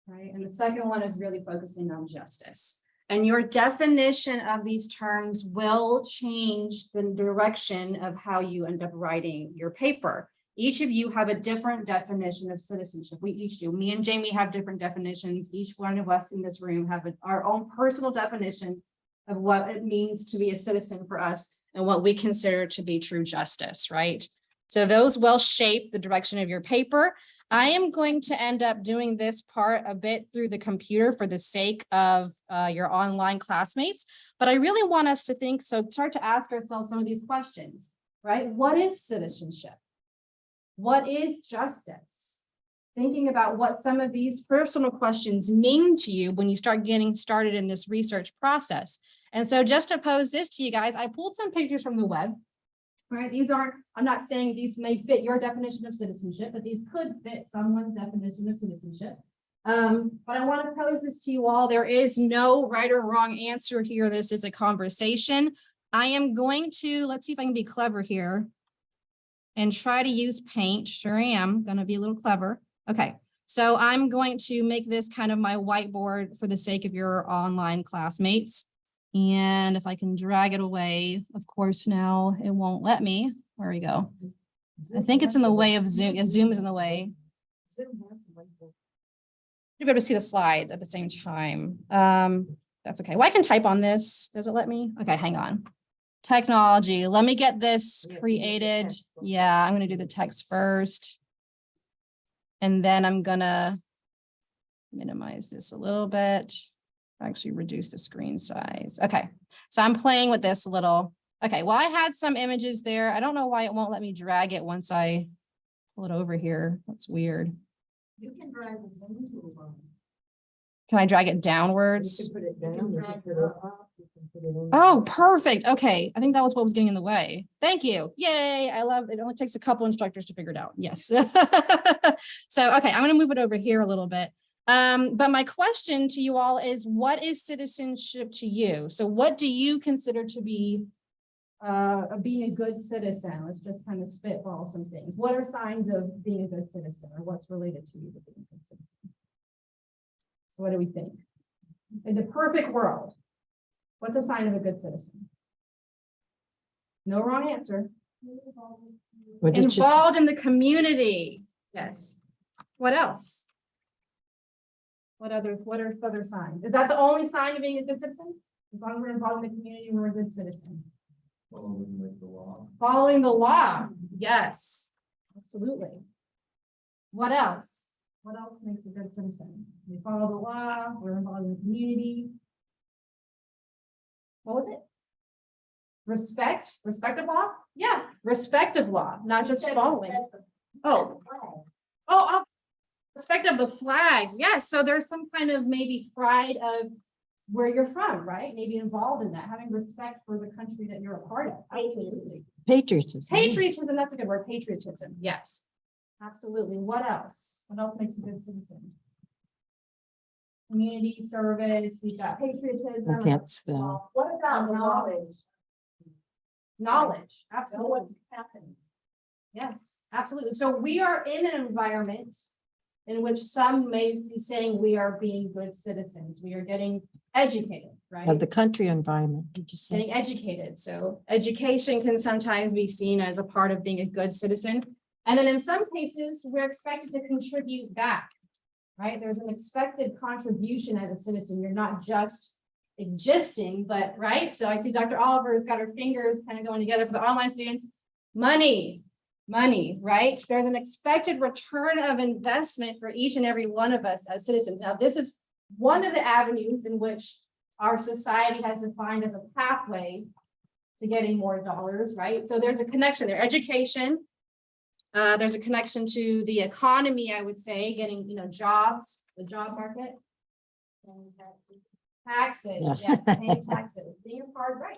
[SPEAKER 2] right? And the second one is really focusing on justice. And your definition of these terms will change the direction of how you end up writing your paper. Each of you have a different definition of citizenship. We each do. Me and Jamie have different definitions. Each one of us in this room have our own personal definition of what it means to be a citizen for us and what we consider to be true justice, right? So those will shape the direction of your paper. I am going to end up doing this part a bit through the computer for the sake of your online classmates, but I really want us to start to ask ourselves some of these questions, right? What is citizenship? What is justice? Thinking about what some of these personal questions mean to you when you start getting started in this research process. And so just to pose this to you guys, I pulled some pictures from the web, right? I'm not saying these may fit your definition of citizenship, but these could fit someone's definition of citizenship. But I want to pose this to you all. There is no right or wrong answer here. This is a conversation. I am going to, let's see if I can be clever here and try to use paint. Sure I am going to be a little clever. Okay, so I'm going to make this kind of my whiteboard for the sake of your online classmates. And if I can drag it away, of course, now it won't let me. Where we go? I think it's in the way of Zoom. Yeah, Zoom is in the way. You'll be able to see the slide at the same time. That's okay. Well, I can type on this. Does it let me? Okay, hang on. Technology. Let me get this created. Yeah, I'm going to do the text first. And then I'm going to minimize this a little bit. Actually reduce the screen size. Okay, so I'm playing with this a little. Okay, well, I had some images there. I don't know why it won't let me drag it once I pull it over here. That's weird.
[SPEAKER 3] You can drag the Zoom tool on.
[SPEAKER 2] Can I drag it downwards?
[SPEAKER 4] Put it down. You can put it up, you can put it in.
[SPEAKER 2] Oh, perfect. Okay, I think that was what was getting in the way. Thank you. Yay, I love it. It only takes a couple instructors to figure it out. Yes. So, okay, I'm going to move it over here a little bit. But my question to you all is, what is citizenship to you? So what do you consider to be being a good citizen? Let's just kind of spitball some things. What are signs of being a good citizen, or what's related to you to being a good citizen? So what do we think? In the perfect world, what's a sign of a good citizen? No wrong answer.
[SPEAKER 4] What did you say?
[SPEAKER 2] Involved in the community. Yes. What else? What are other signs? Is that the only sign of being a good citizen? As long as we're involved in the community, we're a good citizen.
[SPEAKER 5] Following the law.
[SPEAKER 2] Following the law. Yes, absolutely. What else? What else makes a good citizen? We follow the law, we're involved in the community. What was it? Respect of law? Yeah, respect of law, not just following. Oh, respect of the flag. Yes, so there's some kind of maybe pride of where you're from, right? Maybe involved in that, having respect for the country that you're a part of. Absolutely.
[SPEAKER 4] Patriotism.
[SPEAKER 2] Patriotism, that's a good word, patriotism, yes. Absolutely. What else? What else makes a good citizen? Community service, we've got patriotism.
[SPEAKER 4] I can't spell.
[SPEAKER 3] What about knowledge?
[SPEAKER 2] Knowledge,
[SPEAKER 3] Know
[SPEAKER 2] absolutely.
[SPEAKER 3] what's happening.
[SPEAKER 2] Yes, absolutely. So we are in an environment in which some may be saying we are being good citizens. We are getting educated, right?
[SPEAKER 4] Of the country environment, did you say?
[SPEAKER 2] Getting educated. So education can sometimes be seen as a part of being a good citizen. And then in some cases, we're expected to contribute back, right? There's an expected contribution as a citizen. You're not just existing, but right. So I see Dr. Oliver has got her fingers kind of going together for the online students. Money, right? There's an expected return of investment for each and every one of us as citizens. Now, this is one of the avenues in which our society has defined as a pathway to getting more dollars, right? So there's a connection there. Education, there's a connection to the economy, I would say, getting, jobs, the job market. Taxes, yeah, paying taxes, being a part, right?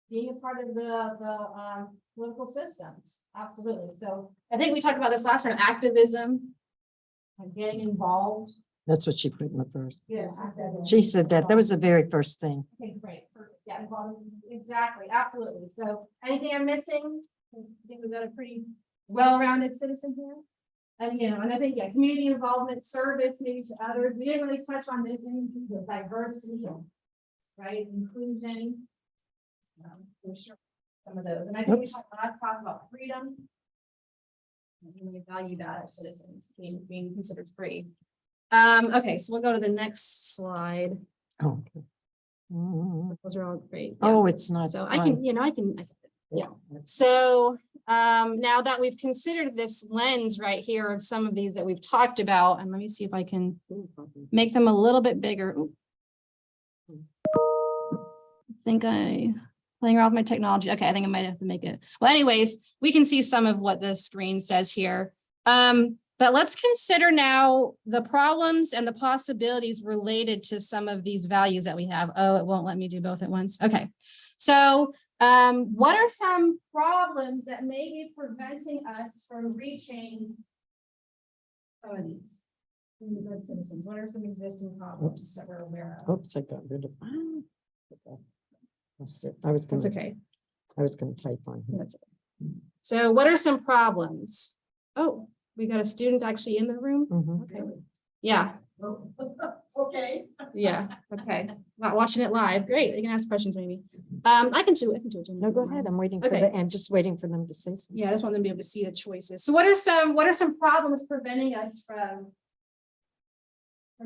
[SPEAKER 2] Being a part of the political systems, absolutely. So I think we talked about this last time, activism, and getting involved.
[SPEAKER 4] That's what she put in the first.
[SPEAKER 3] Yeah.
[SPEAKER 4] She said that was the very first thing.
[SPEAKER 2] Okay, great, perfect, yeah, involved, exactly, absolutely. So anything I'm missing? I think we've got a pretty well-rounded citizen here. And, and I think, yeah, community involvement, service, maybe to others. We didn't really touch on this in the diversity, right, inclusion. For sure, some of those, and I think we talked about freedom. And we value that as citizens, being considered free. Okay, so we'll go to the next slide.
[SPEAKER 4] Oh, okay.
[SPEAKER 2] Those are all great. Yeah.
[SPEAKER 4] Oh, it's not.
[SPEAKER 2] So I can, yeah. So now that we've considered this lens right here of some of these that we've talked about, and let me see if I can make them a little bit bigger. Ooh. I think playing around with my technology. Okay, I think I might have to make it. Well, anyways, we can see some of what the screen says here. But let's consider now the problems and the possibilities related to some of these values that we have. Oh, it won't let me do both at once. Okay, so what are some problems that may be preventing us from reaching some of these good citizens? What are some existing problems that we're aware of?
[SPEAKER 4] Oops, I got rid of. I was
[SPEAKER 2] That's
[SPEAKER 4] going
[SPEAKER 2] okay.
[SPEAKER 4] I was going to type on here.
[SPEAKER 2] That's okay. So what are some problems? Oh, we got a student actually in the room.
[SPEAKER 4] Mhm.
[SPEAKER 2] Okay. Yeah.
[SPEAKER 1] Okay.
[SPEAKER 2] Yeah, okay. Not watching it live. Great. They can ask questions maybe. I can do it. Jim,
[SPEAKER 4] No,
[SPEAKER 2] if
[SPEAKER 4] go
[SPEAKER 2] you
[SPEAKER 4] ahead.
[SPEAKER 2] want.
[SPEAKER 4] I'm waiting for
[SPEAKER 2] Okay.
[SPEAKER 4] the, I'm just waiting for them to say something.
[SPEAKER 2] Yeah, I just want them to be able to see the choices. So what are some problems preventing us from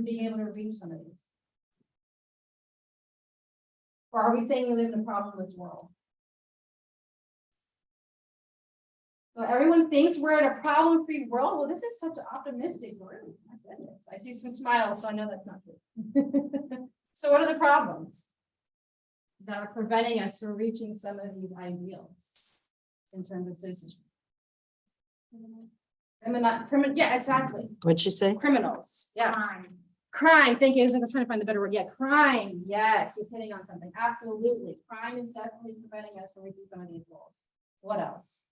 [SPEAKER 2] being able to reach some of these? Or are we saying we live in a problemless world? So everyone thinks we're in a problem-free world. Well, this is such an optimistic room. My goodness, I see some smiles, so I know that's not true. So what are the problems that are preventing us from reaching some of these ideals in terms of citizenship? Yeah, exactly.
[SPEAKER 4] What'd she say?
[SPEAKER 2] Criminals, yeah. Crime, thank you. I was trying to find the better word. Yeah, crime. Yes, she's hitting on something. Absolutely. Crime is definitely preventing us from reaching some of these goals. What else?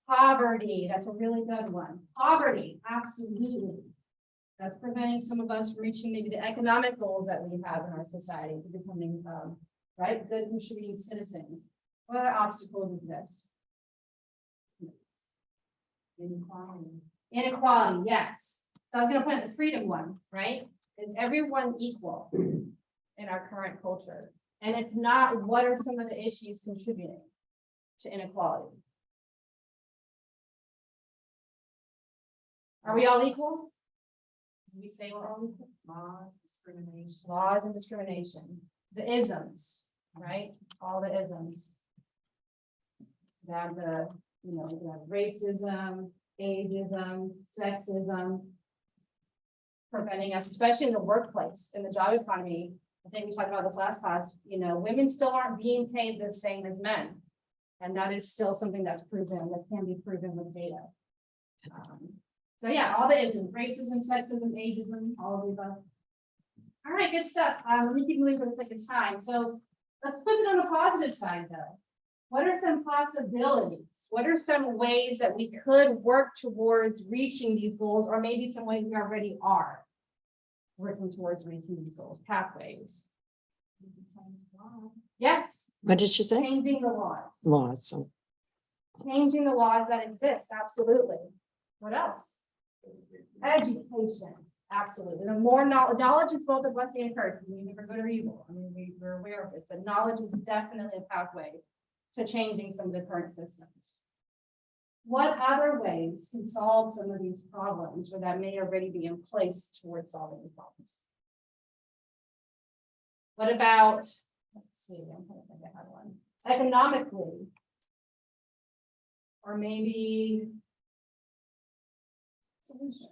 [SPEAKER 2] Poverty, that's a really good one. Poverty, absolutely. That's preventing some of us from reaching maybe the economic goals that we have in our society, to becoming, right, good contributing citizens. What other obstacles exist? Inequality, yes. So I was gonna put in the freedom one, right? Is everyone equal in our current culture? And if not, what are some of the issues contributing to inequality? Are we all equal? We say we're all equal? Laws, discrimination. Laws and discrimination. The isms, right? All the isms. We have the, we have racism, ageism, sexism. Preventing us, especially in the workplace, in the job economy. I think we talked about this last class, women still aren't being paid the same as men. And that is still something that's proven, that can be proven with data. So yeah, all the isms, racism, sexism, ageism, all of the above. All right, good stuff. Let me keep moving for the sake of time. So let's put it on the positive side though. What are some possibilities? What are some ways that we could work towards reaching these goals, or maybe some ways we already are working towards reaching these goals, pathways? Yes,
[SPEAKER 4] What did she say?
[SPEAKER 2] changing the laws.
[SPEAKER 4] Laws. So
[SPEAKER 2] Changing the laws that exist, absolutely. What else? Education, absolutely. The more knowledge is both a blessing and a curse. We never good or evil. I mean, we're aware of this, but knowledge is definitely a pathway to changing some of the current systems. What other ways can solve some of these problems, or that may already be in place towards solving the problems? What about, let's see, I'm trying to think I had one. Economically, or maybe solution.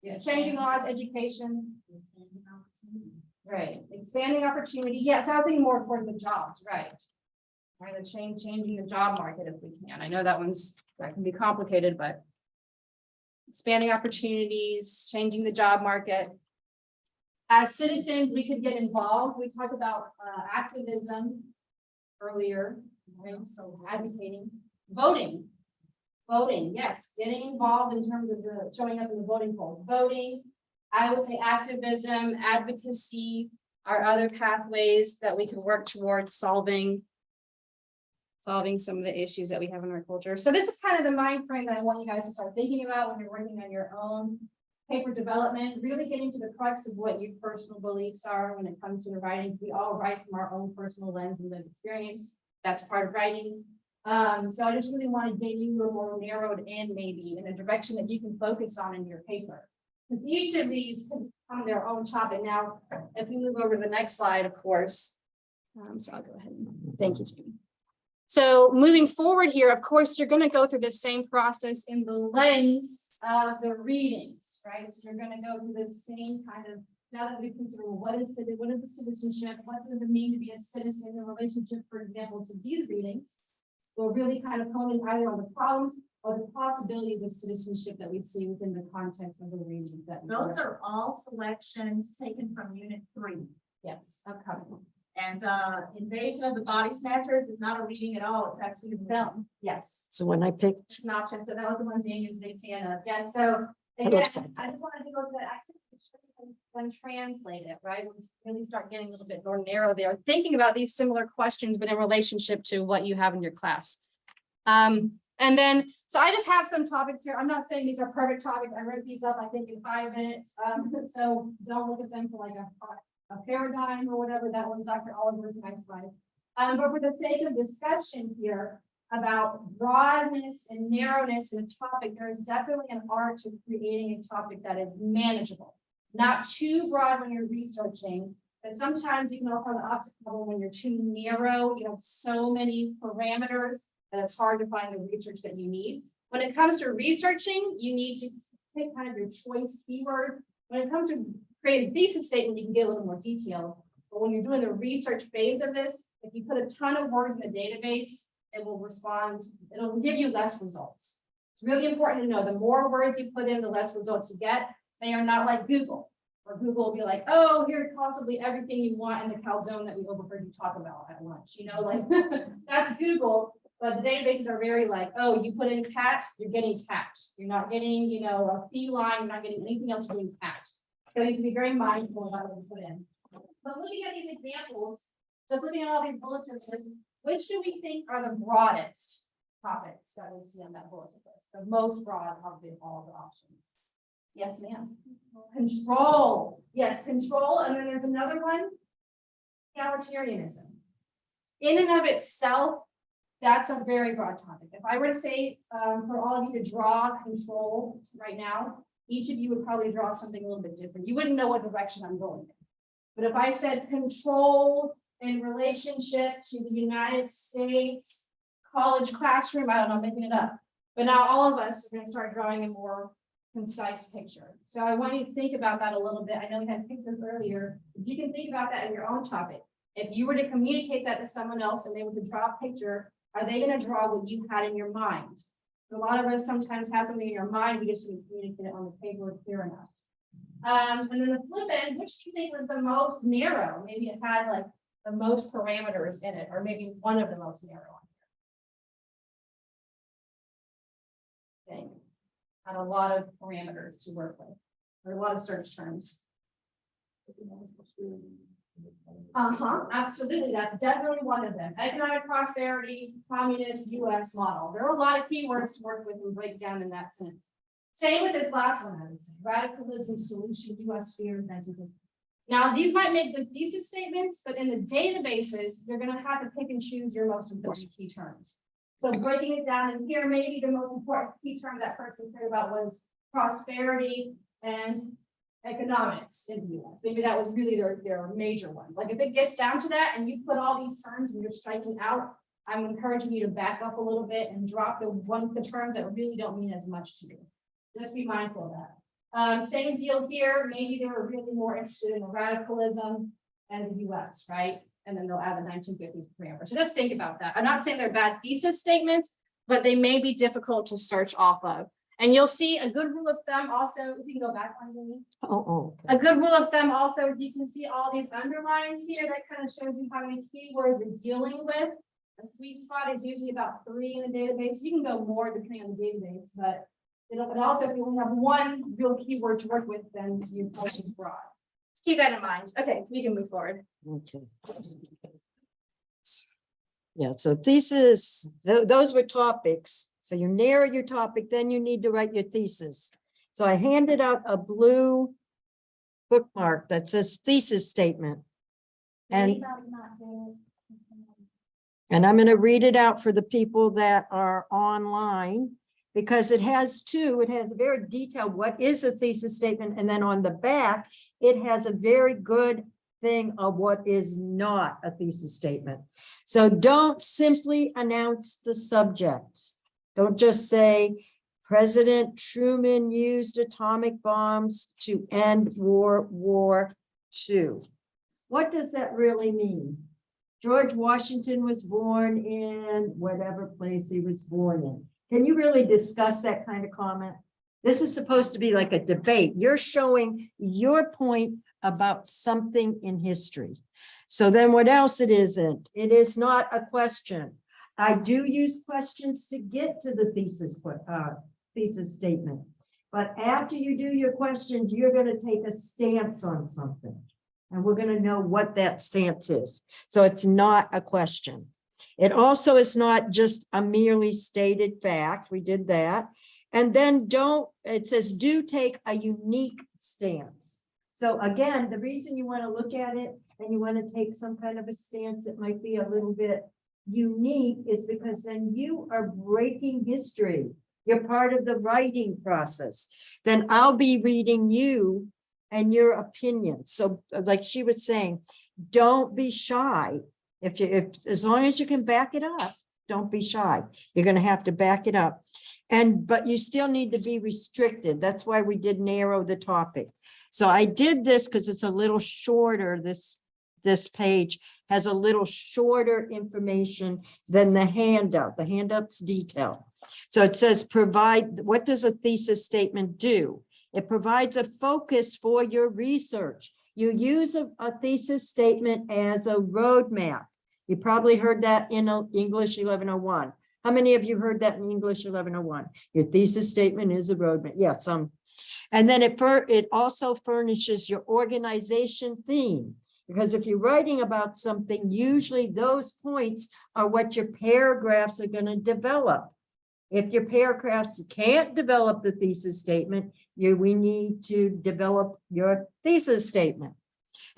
[SPEAKER 2] Yeah, changing laws, education. Right, expanding opportunity. Yes, I was thinking more towards the jobs, right? Right, changing the job market if we can. I know that can be complicated, but expanding opportunities, changing the job market. As citizens, we could get involved. We talked about activism earlier, right? So advocating, voting, yes, getting involved in terms of showing up in the voting polls, voting. I would say activism, advocacy are other pathways that we can work towards solving some of the issues that we have in our culture. So this is kind of the mind frame that I want you guys to start thinking about when you're working on your own paper development, really getting to the crux of what your personal beliefs are when it comes to writing. We all write from our own personal lens and lived experience. That's part of writing. So I just really want to get you a little more narrowed in, maybe in a direction that you can focus on in your paper. Because each of these can become their own topic. Now, if we move over to the next slide, of course. So I'll go ahead and thank you, Jamie. So moving forward here, of course, you're going to go through the same process in the lens of the readings, right? So you're going to go through the same kind of, now that we've considered, well, what is a citizenship? What does it mean to be a citizen in relationship, for example, to these readings? We'll really kind of hone in either on the problems or the possibilities of citizenship that we see within the context of the readings that we
[SPEAKER 1] Those
[SPEAKER 2] read.
[SPEAKER 1] are all selections taken from Unit 3.
[SPEAKER 2] Yes, upcoming.
[SPEAKER 1] And Invasion of the Body Snatchers is not a reading at all. It's actually a film.
[SPEAKER 2] Film, yes.
[SPEAKER 4] so when I picked,
[SPEAKER 2] It's an option. So that was the one Daniel was a big fan of. Yeah, so
[SPEAKER 4] How
[SPEAKER 2] again,
[SPEAKER 4] upset.
[SPEAKER 2] I just wanted to go to that actually when translate it, right? Let's really start getting a little bit more narrow there. Thinking about these similar questions, but in relationship to what you have in your class. And then, so I just have some topics here. I'm not saying these are perfect topics. I wrote these up, I think, in 5 minutes. So don't look at them for like a paradigm or whatever. That was Dr. Oliver's nice slides. But for the sake of discussion here about broadness and narrowness in a topic, there is definitely an art to creating a topic that is manageable. Not too broad when you're researching, but sometimes you can also have the opposite problem when you're too narrow. You have so many parameters that it's hard to find the research that you need. When it comes to researching, you need to pick kind of your choice keyword. When it comes to creating a thesis statement, you can get a little more detailed. But when you're doing the research phase of this, if you put a ton of words in the database, it will respond, it'll give you less results. It's really important to know the more words you put in, the less results you get. They are not like Google, where Google will be like, oh, here's possibly everything you want in the calzone that we overheard you talk about at lunch. You know, like that's Google. But the databases are very like, oh, you put in cat, you're getting cat. You're not getting, you know, a feline, you're not getting anything else doing cat. So you can be very mindful about what you put in. But looking at these examples, just looking at all these bullet lists, which do we think are the broadest topics that we see on that bullet list? The most broad of all the options. Yes, ma'am. Control. Yes, control. And then there's another one, egalitarianism. In and of itself, that's a very broad topic. If I were to say for all of you to draw control right now, each of you would probably draw something a little bit different. You wouldn't know what direction I'm going in. But if I said control in relationship to the United States college classroom, I don't know, making it up. But now all of us are going to start drawing a more concise picture. So I want you to think about that a little bit. I know we had pictures earlier. If you can think about that in your own topic. If you were to communicate that to someone else and they were to draw a picture, are they going to draw what you had in your mind? A lot of us sometimes have something in your mind, we just didn't communicate it on the paper clear enough. And then the flip end, which do you think was the most narrow? Maybe it had like the most parameters in it, or maybe one of the most narrow. Okay. Had a lot of parameters to work with, or a lot of search terms. Absolutely. That's definitely one of them. Economic prosperity, communist US model. There are a lot of keywords to work with and break down in that sense. Same with this last one, I would say. Radicalism solution, US fear, 1950. Now, these might make good thesis statements, but in the databases, you're going to have to pick and choose your most important key terms. So breaking it down in here, maybe the most important key term that person cared about was prosperity and economics in the US. Maybe that was really their major ones. Like if it gets down to that and you put all these terms and you're striking out, I'm encouraging you to back up a little bit and drop the terms that really don't mean as much to you. Just be mindful of that. Same deal here. Maybe they were really more interested in the radicalism and the US, right? And then they'll add the 1950s parameter. So just think about that. I'm not saying they're bad thesis statements, but they may be difficult to search off of. And you'll see a good rule of thumb also, if you can go back on me.
[SPEAKER 4] Okay.
[SPEAKER 2] A good rule of thumb also, you can see all these underlines here that kind of shows you how many keywords you're dealing with. A sweet spot is usually about 3 in the database. You can go more depending on the database, but also if you only have one real keyword to work with, then you're probably broad. Just keep that in mind. Okay, so we can move forward.
[SPEAKER 4] Okay. Yeah, so thesis, those were topics. So you narrow your topic, then you need to write your thesis. So I handed out a blue bookmark that says thesis statement. And I'm going to read it out for the people that are online, because it has a very detailed, what is a thesis statement? And then on the back, it has a very good thing of what is not a thesis statement. So don't simply announce the subject. Don't just say President Truman used atomic bombs to end World War II. What does that really mean? George Washington was born in whatever place he was born in. Can you really discuss that kind of comment? This is supposed to be like a debate. You're showing your point about something in history. So then what else it isn't? It is not a question. I do use questions to get to the thesis statement. But after you do your questions, you're going to take a stance on something. And we're going to know what that stance is. So it's not a question. It also is not just a merely stated fact. We did that. And then it says, do take a unique stance. So again, the reason you want to look at it and you want to take some kind of a stance that might be a little bit unique is because then you are breaking history. You're part of the writing process. Then I'll be reading you and your opinions. So like she was saying, don't be shy. As long as you can back it up, don't be shy. You're going to have to back it up. But you still need to be restricted. That's why we did narrow the topic. So I did this because it's a little shorter. This page has a little shorter information than the handout. The handout's detailed. So it says, what does a thesis statement do? It provides a focus for your research. You use a thesis statement as a roadmap. You probably heard that in English 1101. How many of you heard that in English 1101? Your thesis statement is a roadmap. Yeah, some. And then it also furnishes your organization theme. Because if you're writing about something, usually those points are what your paragraphs are going to develop. If your paragraphs can't develop the thesis statement, we need to develop your thesis statement.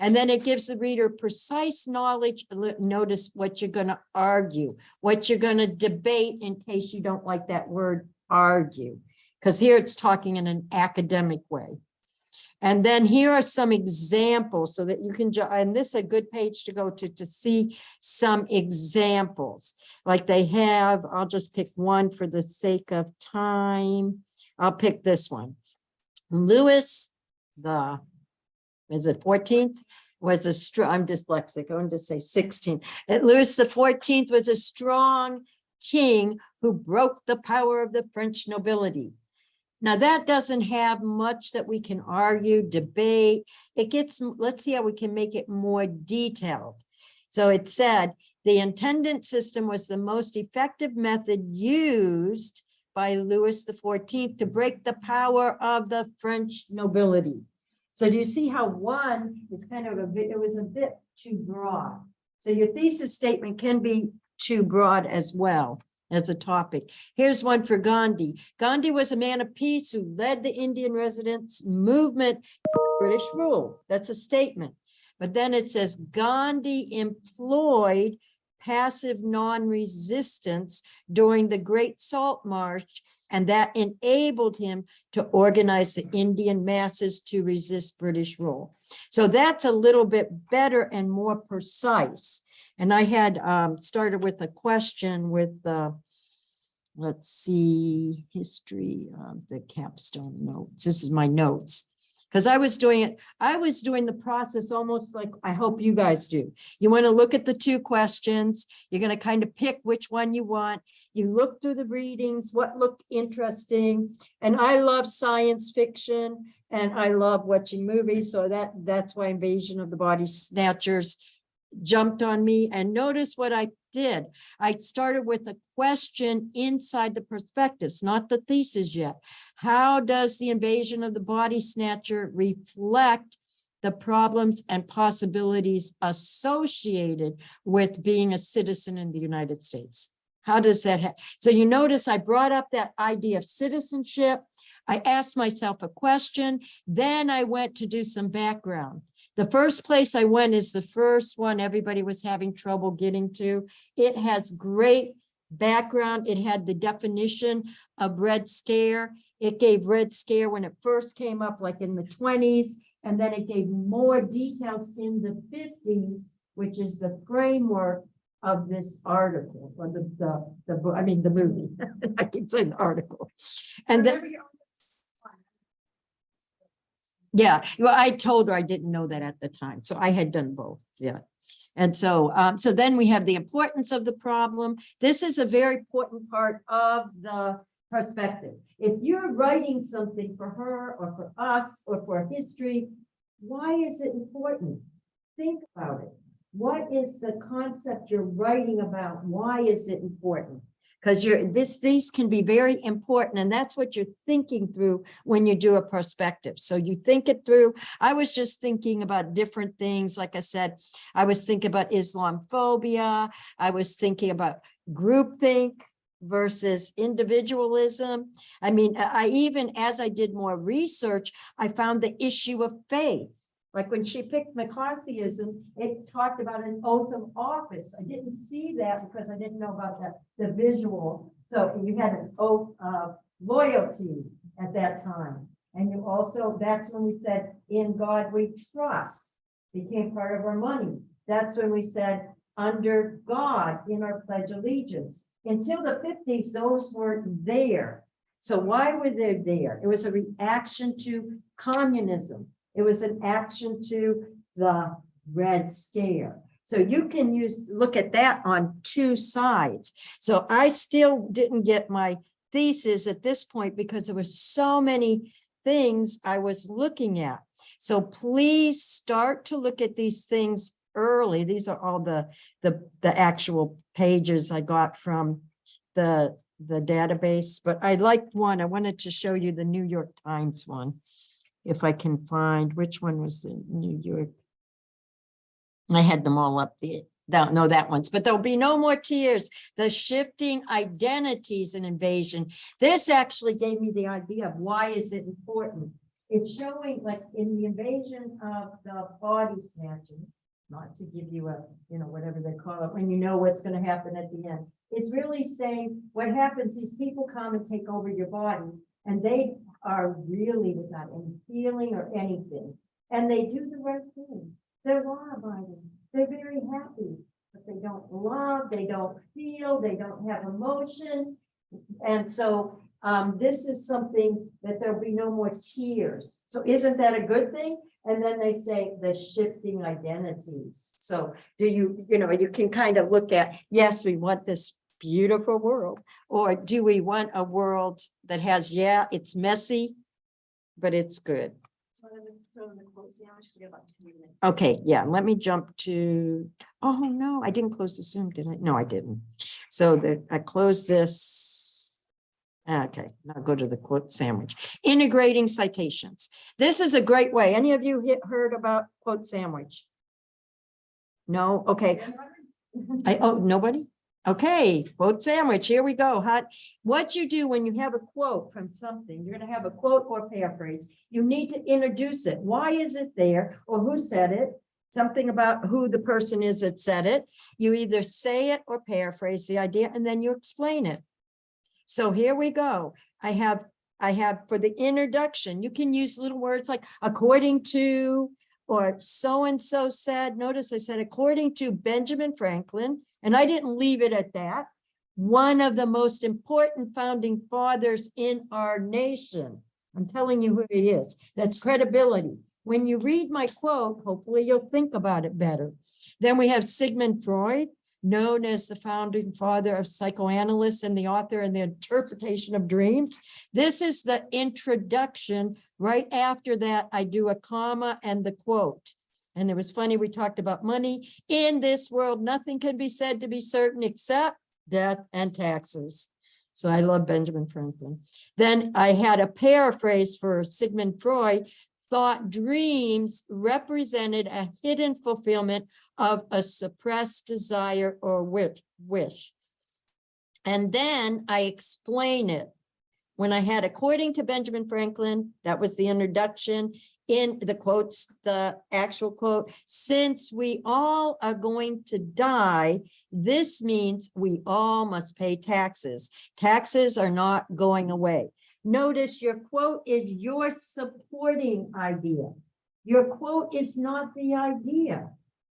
[SPEAKER 4] And then it gives the reader precise knowledge. Notice what you're going to argue, what you're going to debate in case you don't like that word argue, because here it's talking in an academic way. And then here are some examples so that you can, and this is a good page to go to see some examples like they have. I'll just pick one for the sake of time. I'll pick this one. Louis is it 14th? I'm dyslexic. I want to say 16th. Louis the 14th was a strong king who broke the power of the French nobility. Now that doesn't have much that we can argue, debate. Let's see how we can make it more detailed. So it said, the intendant system was the most effective method used by Louis the 14th to break the power of the French nobility. So do you see how one is kind of it was a bit too broad. So your thesis statement can be too broad as well as a topic. Here's one for Gandhi. Gandhi was a man of peace who led the Indian residents movement to British rule. That's a statement. But then it says Gandhi employed passive non-resistance during the Great Salt March, and that enabled him to organize the Indian masses to resist British rule. So that's a little bit better and more precise. And I had started with a question with let's see, history of the Capstone notes. This is my notes. Because I was doing the process almost like I hope you guys do. You want to look at the two questions. You're going to kind of pick which one you want. You look through the readings, what looked interesting. And I love science fiction and I love watching movies. So that's why Invasion of the Body Snatchers jumped on me. And notice what I did. I started with a question inside the prospectus, not the thesis yet. How does the invasion of the body snatcher reflect the problems and possibilities associated with being a citizen in the United States? How does that happen? So you notice I brought up that idea of citizenship. I asked myself a question, then I went to do some background. The first place I went is the first one everybody was having trouble getting to. It has great background. It had the definition of Red Scare. It gave Red Scare when it first came up, like in the 20s, and then it gave more details in the 50s, which is the framework of this article, or the movie. I keep saying the article. And then, yeah, well, I told her I didn't know that at the time. So I had done both. Yeah. And so, so then we have the importance of the problem. This is a very important part of the perspective. If you're writing something for her or for us or for history, why is it important? Think about it. What is the concept you're writing about? Why is it important? Because these can be very important, and that's what you're thinking through when you do a perspective. So you think it through. I was just thinking about different things. Like I said, I was thinking about Islamophobia. I was thinking about groupthink versus individualism. I mean, I even, as I did more research, I found the issue of faith. Like when she picked McCarthyism, it talked about an oath of office. I didn't see that because I didn't know about the visual. So you had an oath of loyalty at that time. And you also, that's when we said, in God we trust, became part of our money. That's when we said, under God in our pledge allegiance. Until the 50s, those weren't there. So why were they there? It was a reaction to communism. It was an action to the Red Scare. So you can look at that on two sides. So I still didn't get my thesis at this point because there were so many things I was looking at. So please start to look at these things early. These are all the actual pages I got from the database, but I liked one. I wanted to show you the New York Times one. If I can find, which one was the New York? I had them all up there. No, that one's, but there'll be no more tears. The shifting identities and invasion. This actually gave me the idea of why is it important. It's showing like in the invasion of the body snatching, not to give you a, whatever they call it, when you know what's going to happen at the end. It's really saying what happens, these people come and take over your body and they are really without any feeling or anything. And they do the right thing. They're law abiding. They're very happy, but they don't love, they don't feel, they don't have emotion. And so this is something that there'll be no more tears. So isn't that a good thing? And then they say the shifting identities. So do you can kind of look at, yes, we want this beautiful world, or do we want a world that has, yeah, it's messy, but it's good. Okay, yeah, let me jump to, oh no, I didn't close the Zoom, did I? No, I didn't. So I closed this. Okay, now go to the quote sandwich. Integrating citations. This is a great way. Any of you heard about quote sandwich? No, okay. Nobody? Okay, quote sandwich, here we go. What you do when you have a quote from something, you're going to have a quote or paraphrase. You need to introduce it. Why is it there? Or who said it? Something about who the person is that said it. You either say it or paraphrase the idea, and then you explain it. So here we go. I have for the introduction, you can use little words like according to, or so-and-so said. Notice I said, according to Benjamin Franklin, and I didn't leave it at that. One of the most important founding fathers in our nation. I'm telling you who he is. That's credibility. When you read my quote, hopefully you'll think about it better. Then we have Sigmund Freud, known as the founding father of psychoanalysts and the author and the interpretation of dreams. This is the introduction. Right after that, I do a comma and the quote. And it was funny, we talked about money. In this world, nothing can be said to be certain except death and taxes. So I love Benjamin Franklin. Then I had a paraphrase for Sigmund Freud. Thought dreams represented a hidden fulfillment of a suppressed desire or wish. And then I explain it. When I had, according to Benjamin Franklin, that was the introduction. In the quotes, the actual quote, since we all are going to die, this means we all must pay taxes. Taxes are not going away. Notice your quote is your supporting idea. Your quote is not the idea.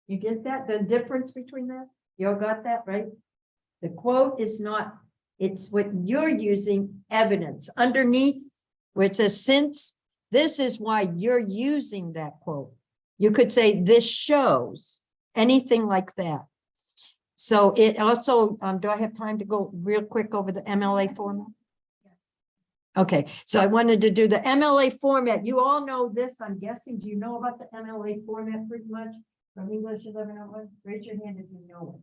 [SPEAKER 4] You get that? The difference between that? You all got that, right? The quote is not, it's what you're using, evidence. Underneath where it says since, this is why you're using that quote. You could say this shows, anything like that. So it also, do I have time to go real quick over the MLA format? Okay, so I wanted to do the MLA format. You all know this, I'm guessing. Do you know about the MLA format pretty much from English 1101? Raise your hand if you know it.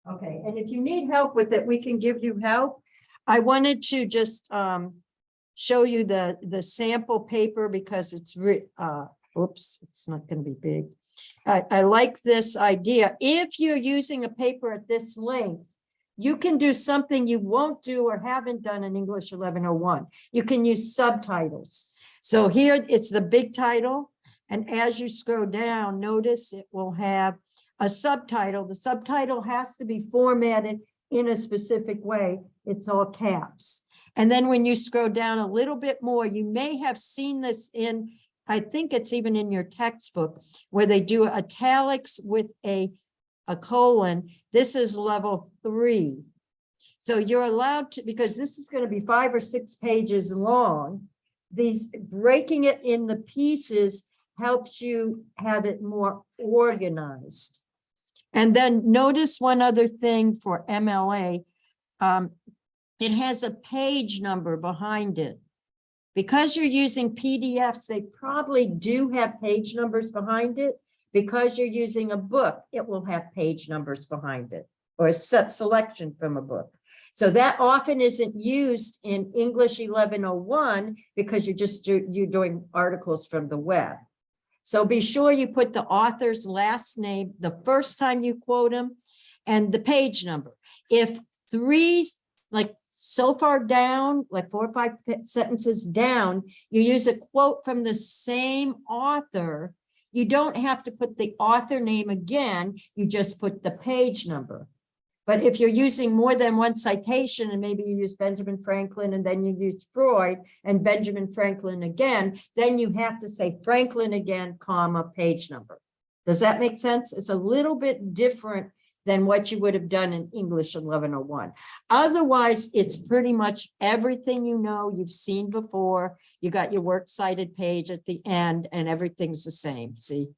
[SPEAKER 4] Okay, and if you need help with it, we can give you help. I wanted to just show you the sample paper because it's oops, it's not going to be big. I like this idea. If you're using a paper at this length, you can do something you won't do or haven't done in English 1101. You can use subtitles. So here it's the big title. And as you scroll down, notice it will have a subtitle. The subtitle has to be formatted in a specific way. It's all caps. And then when you scroll down a little bit more, you may have seen this in, I think it's even in your textbook, where they do italics with a colon. This is level 3. So you're allowed to, because this is going to be 5 or 6 pages long, these breaking it in the pieces helps you have it more organized. And then notice one other thing for MLA. It has a page number behind it. Because you're using PDFs, they probably do have page numbers behind it. Because you're using a book, it will have page numbers behind it, or a set selection from a book. So that often isn't used in English 1101 because you're doing articles from the web. So be sure you put the author's last name the first time you quote them and the page number. If 3, like so far down, like 4 or 5 sentences down, you use a quote from the same author, you don't have to put the author name again, you just put the page number. But if you're using more than one citation, and maybe you use Benjamin Franklin and then you use Freud and Benjamin Franklin again, then you have to say Franklin again, comma, page number. Does that make sense? It's a little bit different than what you would have done in English 1101. Otherwise, it's pretty much everything you know, you've seen before. You got your works cited page at the end and everything's the same, see?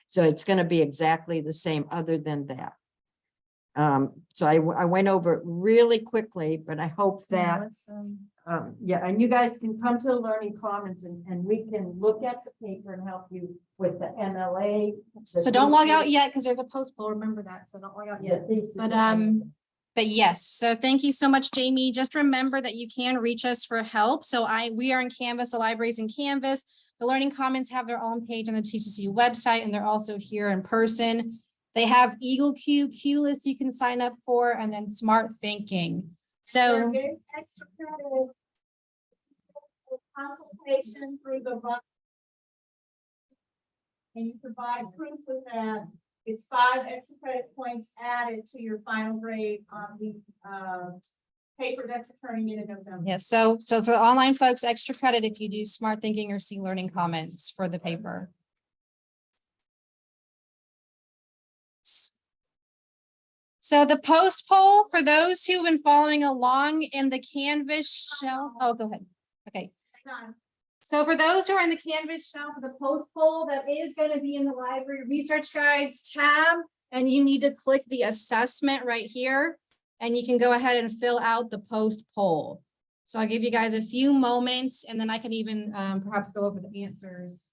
[SPEAKER 4] So it's going to be exactly the same other than that. So I went over it really quickly, but I hope that, yeah, and you guys can come to the Learning Commons and we can look at the paper and help you with the MLA.
[SPEAKER 2] So don't log out yet because there's a post poll. Remember that. So don't log out yet. But yes, so thank you so much, Jamie. Just remember that you can reach us for help. So we are in Canvas, the libraries in Canvas. The Learning Commons have their own page on the TCC website, and they're also here in person. They have Eagle Q, Q list you can sign up for, and then Smart Thinking. So
[SPEAKER 1] Extra credit consultation through the book. And you provide proof of that. It's 5 extra credit points added to your final grade on the paper that you're turning in November.
[SPEAKER 2] yes, so for the online folks, extra credit if you do Smart Thinking or see Learning Commons for the paper. So the post poll, for those who've been following along in the Canvas shell, oh, go ahead. Okay. So for those who are in the Canvas shell for the post poll, that is going to be in the library research guides tab, and you need to click the assessment right here, and you can go ahead and fill out the post poll. So I'll give you guys a few moments, and then I can even perhaps go over the answers.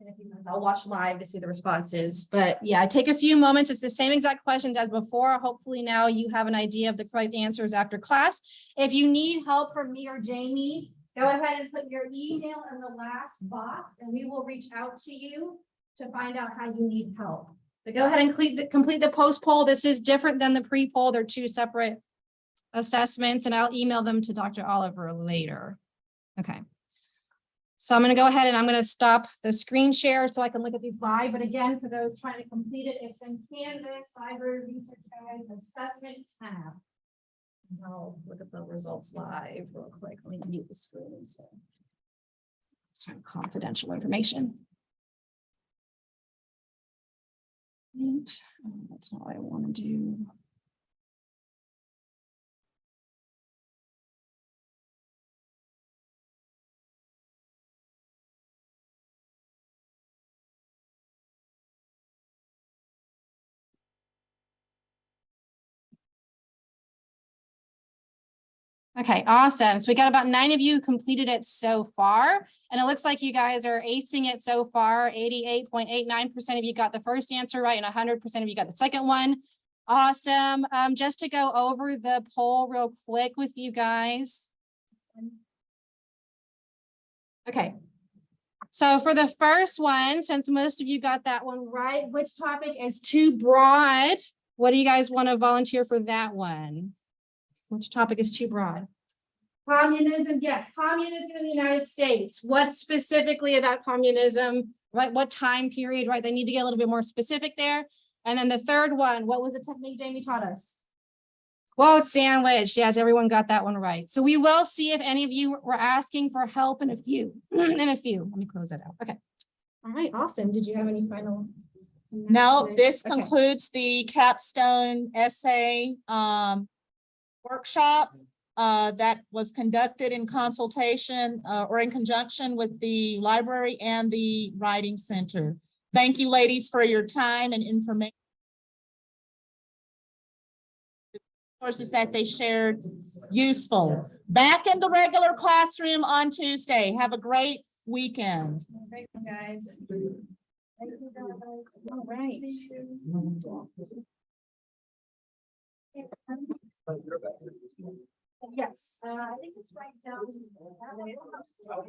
[SPEAKER 2] In a few minutes, I'll watch live to see the responses, but yeah, take a few moments. It's the same exact questions as before. Hopefully now you have an idea of the correct answers after class. If you need help from me or Jamie, go ahead and put your email in the last box and we will reach out to you to find out how you need help. But go ahead and complete the post poll. This is different than the pre-poll. They're 2 separate assessments, and I'll email them to Dr. Oliver later. Okay. So I'm going to go ahead and I'm going to stop the screen share so I can look at these live. But again, for those trying to complete it, it's in Canvas, Library Research Guides, Assessment tab. And I'll look at the results live real quick. Let me mute the screen. So it's confidential information. And that's not what I want to do. Okay, awesome. So we got about 9 of you who completed it so far. And it looks like you guys are acing it so far. 88.89% of you got the first answer right, and 100% of you got the second one. Awesome. Just to go over the poll real quick with you guys. Okay. So for the first one, since most of you got that one right, which topic is too broad? What do you guys want to volunteer for that one? Which topic is too broad? Communism, yes, communism in the United States. What specifically about communism, right? What time period, right? They need to get a little bit more specific there. And then the third one, what was the technique Jamie taught us? Quote sandwich. Yes, everyone got that one right. So we will see if any of you were asking for help in a few, Let me close that out. Okay. All right, awesome. Did you have any final?
[SPEAKER 1] No, this
[SPEAKER 2] announcements? Okay.
[SPEAKER 1] concludes the capstone essay workshop that was conducted in consultation or in conjunction with the library and the writing center. Thank you, ladies, for your time and information. The resources that they shared, useful. Back in the regular classroom on Tuesday. Have a great weekend.
[SPEAKER 2] Great, guys.
[SPEAKER 3] Thank you, guys.
[SPEAKER 2] All right.
[SPEAKER 3] Yes, I think it's right down.